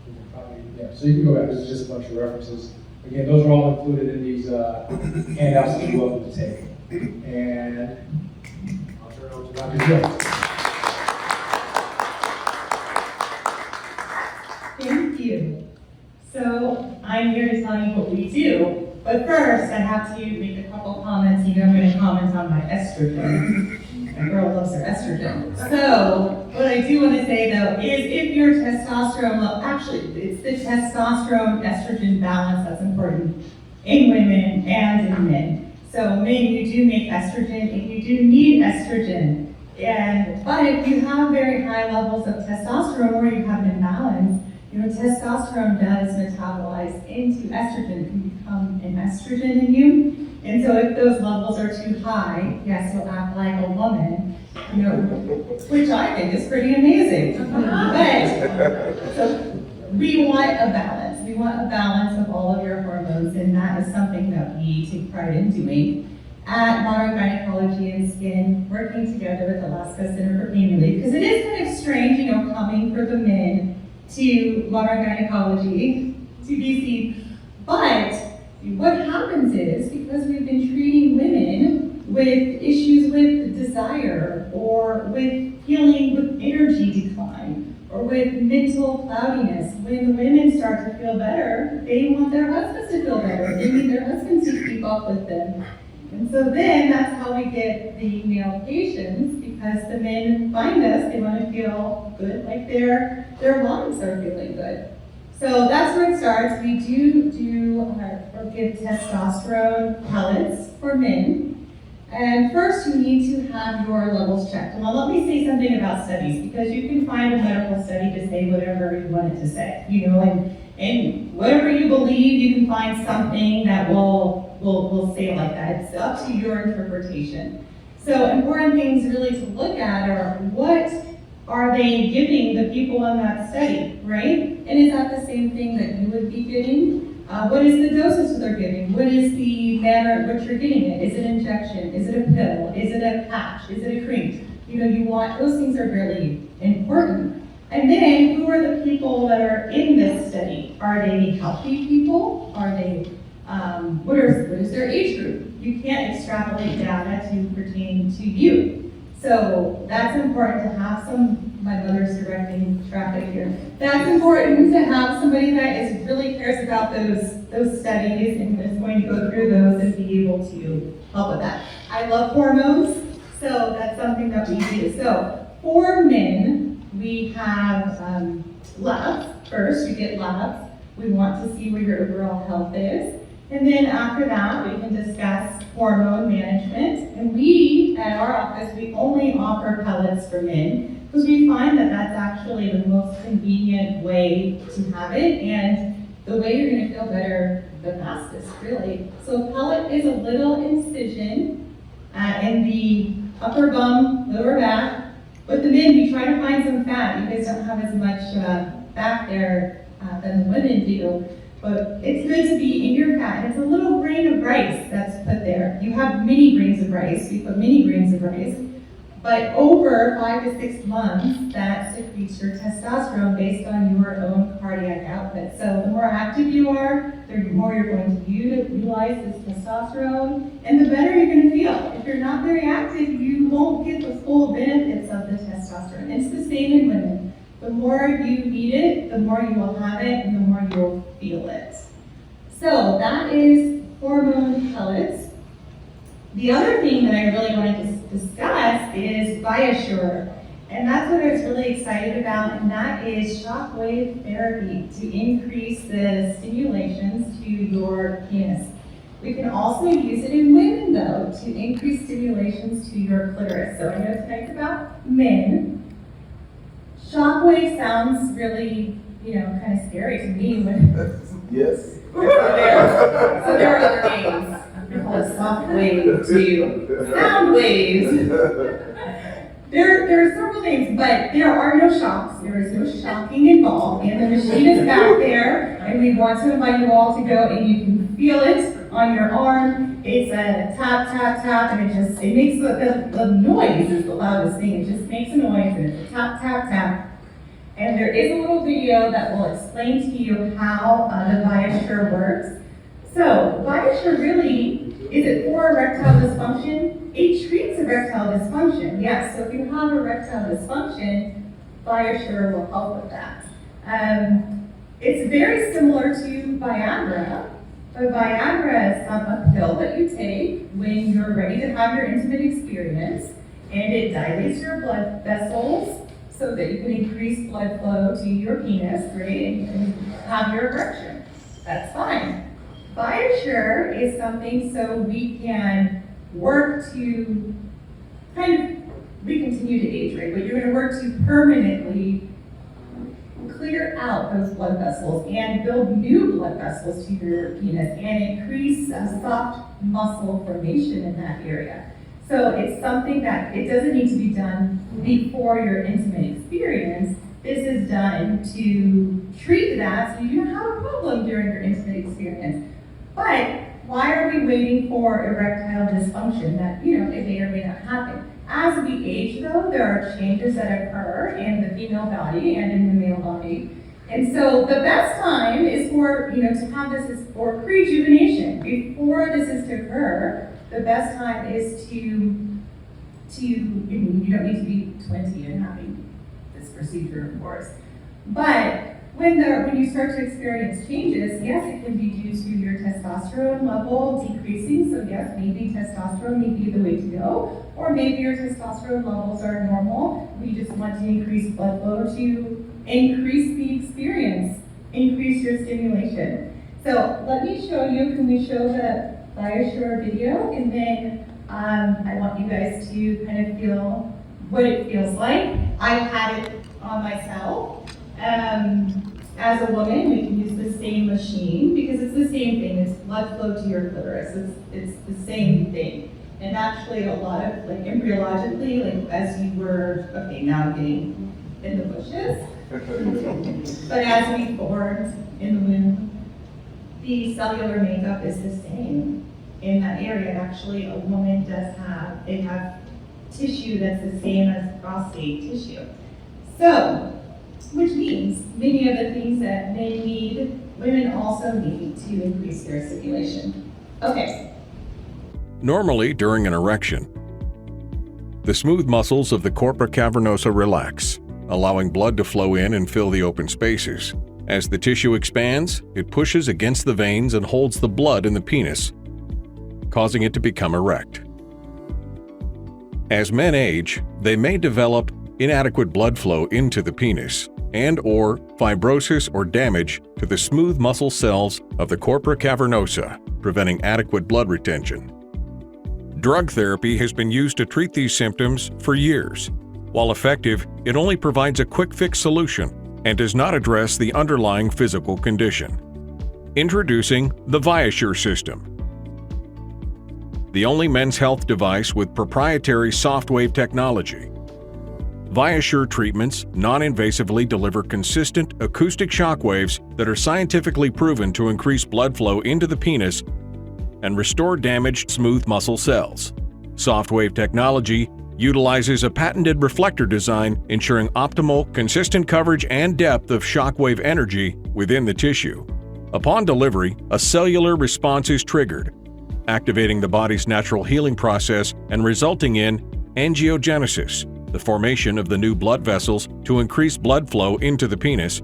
We can probably, yeah, so you can go back. This is just a bunch of references. Again, those are all included in these handouts that you're welcome to take. And I'll turn it over to Dr. Jones. Thank you. So I'm here to tell you what we do, but first I have to make a couple comments. You know, I'm going to comment on my estrogen. My girl loves her estrogen. So what I do want to say though is if your testosterone level, actually it's the testosterone estrogen balance that's important in women and in men. So men, you do make estrogen and you do need estrogen. But if you have very high levels of testosterone or you have an imbalance, you know, testosterone does metabolize into estrogen. It can become an estrogen in you. And so if those levels are too high, yes, you'll act like a woman. you know, which I think is pretty amazing. But, so we want a balance. We want a balance of all of your hormones, and that is something that we take pride in doing. At Modern Gynecology and Skin, working together with Alaska Center for Pain Relief, because it is kind of strange, you know, coming for the men to Modern Gynecology, to BC. But what happens is, because we've been treating women with issues with desire, or with healing with energy decline, or with mental cloudiness, when the women start to feel better, they want their husbands to feel better. They need their husbands to keep up with them. And so then that's how we get the male patients, because the men find us, they want to feel good, like their lungs are feeling good. So that's where it starts. We do give testosterone pellets for men. And first you need to have your levels checked. Well, let me say something about studies, because you can find a medical study to say whatever you want it to say, you know, and whatever you believe, you can find something that will say like that. It's up to your interpretation. So important things really to look at are, what are they giving the people in that study, right? And is that the same thing that you would be getting? What is the dosage that they're giving? What is the manner in which you're getting it? Is it injection? Is it a pill? Is it a patch? Is it a cream? You know, you want, those things are really important. And then, who are the people that are in this study? Are they healthy people? Are they, what is their age group? You can't extrapolate data to pertain to you. So that's important to have my mother's directing traffic here. That's important to have somebody that really cares about those studies and is going to go through those and be able to help with that. I love hormones, so that's something that we do. So for men, we have labs. First, you get labs. We want to see where your overall health is. And then after that, we can discuss hormone management. And we, at our office, we only offer pellets for men, because we find that that's actually the most convenient way to have it, and the way you're going to feel better the fastest, really. So a pellet is a little incision in the upper bum, lower back. With the men, we try to find some fat. You guys don't have as much fat there than the women do. But it's good to be in your fat. It's a little grain of rice that's put there. You have many grains of rice. We put many grains of rice. But over 5 to 6 months, that secretes your testosterone based on your own cardiac output. So the more active you are, the more you're going to utilize this testosterone, and the better you're going to feel. If you're not very active, you won't get the full benefits of the testosterone. It's the same in women. The more you need it, the more you will have it, and the more you'll feel it. So that is hormone pellets. The other thing that I really wanted to discuss is ViaSure. And that's what I was really excited about, and that is shockwave therapy to increase the stimulations to your penis. We can also use it in women, though, to increase stimulations to your clitoris. So I know tonight's about men. Shockwave sounds really, kind of scary to me when Yes. so there are other names. We call it softwave to sound waves. There are several things, but there are no shocks. There is no shocking involved, and the machine is back there, and we want to invite you all to go, and you can feel it on your arm. It's a tap, tap, tap, and it makes the noise is the loudest thing. It just makes a noise, and it's a tap, tap, tap. And there is a little video that will explain to you how the ViaSure works. So, ViaSure really, is it for erectile dysfunction? It treats erectile dysfunction, yes. So if you have erectile dysfunction, ViaSure will help with that. It's very similar to Viagra, but Viagra is a pill that you take when you're ready to have your intimate experience, and it dilates your blood vessels so that you can increase blood flow to your penis, right, and have your erection. That's fine. ViaSure is something so we can work to we continue to age, right? But you're going to work to permanently clear out those blood vessels and build new blood vessels to your penis and increase soft muscle formation in that area. So So it's something that it doesn't need to be done before your intimate experience. This is done to treat that so you don't have a problem during your intimate experience. But why are we waiting for erectile dysfunction that, it may or may not happen? As we age though, there are changes that occur in the female body and in the male body. And so the best time is for, to have this is for rejuvenation. Before this is to occur, the best time is to you don't need to be 20 and having this procedure, of course. But when you start to experience changes, yes, it can be due to your testosterone level decreasing. So yes, maybe testosterone may be the way to go. Or maybe your testosterone levels are normal. We just want to increase blood flow to increase the experience, increase your stimulation. So let me show you, can we show the ViaSure video? And then I want you guys to kind of feel what it feels like. I've had it on myself. As a woman, we can use the same machine because it's the same thing. It's blood flow to your clitoris. It's the same thing. And actually, a lot of embryologically, as you were now getting in the bushes, but as we formed in the womb, the cellular makeup is the same in that area. Actually, a woman does have tissue that's the same as prostate tissue. So, which means many of the things that men need, women also need to increase their stimulation. Okay. Normally, during an erection, the smooth muscles of the corpora cavernosa relax, allowing blood to flow in and fill the open spaces. As the tissue expands, it pushes against the veins and holds the blood in the penis, causing it to become erect. As men age, they may develop inadequate blood flow into the penis and/or fibrosis or damage to the smooth muscle cells of the corpora cavernosa, preventing adequate blood retention. Drug therapy has been used to treat these symptoms for years. While effective, it only provides a quick-fix solution and does not address the underlying physical condition. Introducing the ViaSure system, the only men's health device with proprietary softwave technology. ViaSure treatments non-invasively deliver consistent acoustic shock waves that are scientifically proven to increase blood flow into the penis and restore damaged smooth muscle cells. Softwave technology utilizes a patented reflector design, ensuring optimal, consistent coverage and depth of shockwave energy within the tissue. Upon delivery, a cellular response is triggered, activating the body's natural healing process and resulting in angiogenesis, the formation of the new blood vessels to increase blood flow into the penis,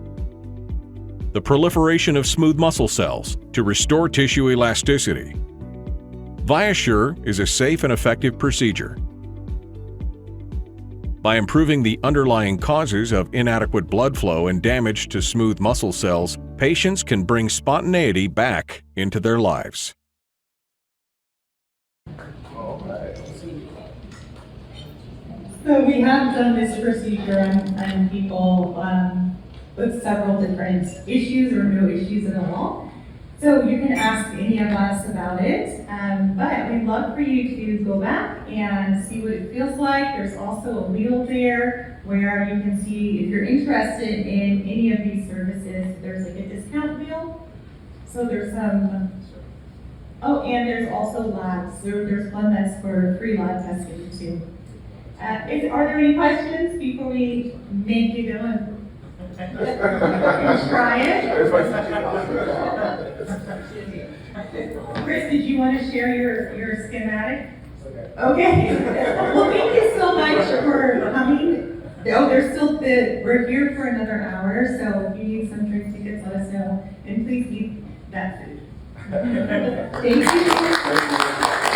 the proliferation of smooth muscle cells to restore tissue elasticity. ViaSure is a safe and effective procedure. By improving the underlying causes of inadequate blood flow and damage to smooth muscle cells, patients can bring spontaneity back into their lives. So we have done this procedure on people with several different issues or no issues at all. So you can ask any of us about it, but we'd love for you to go back and see what it feels like. There's also a wheel there where you can see if you're interested in any of these services. There's like a discount wheel. So there's some, and there's also labs. There's one that's for free lab testing too. Are there any questions before we make you go and try it? Chris, did you want to share your schematic? Okay. Well, thank you so much for coming. We're here for another hour, so if you need some drink tickets, let us know. And please eat that food. Thank you.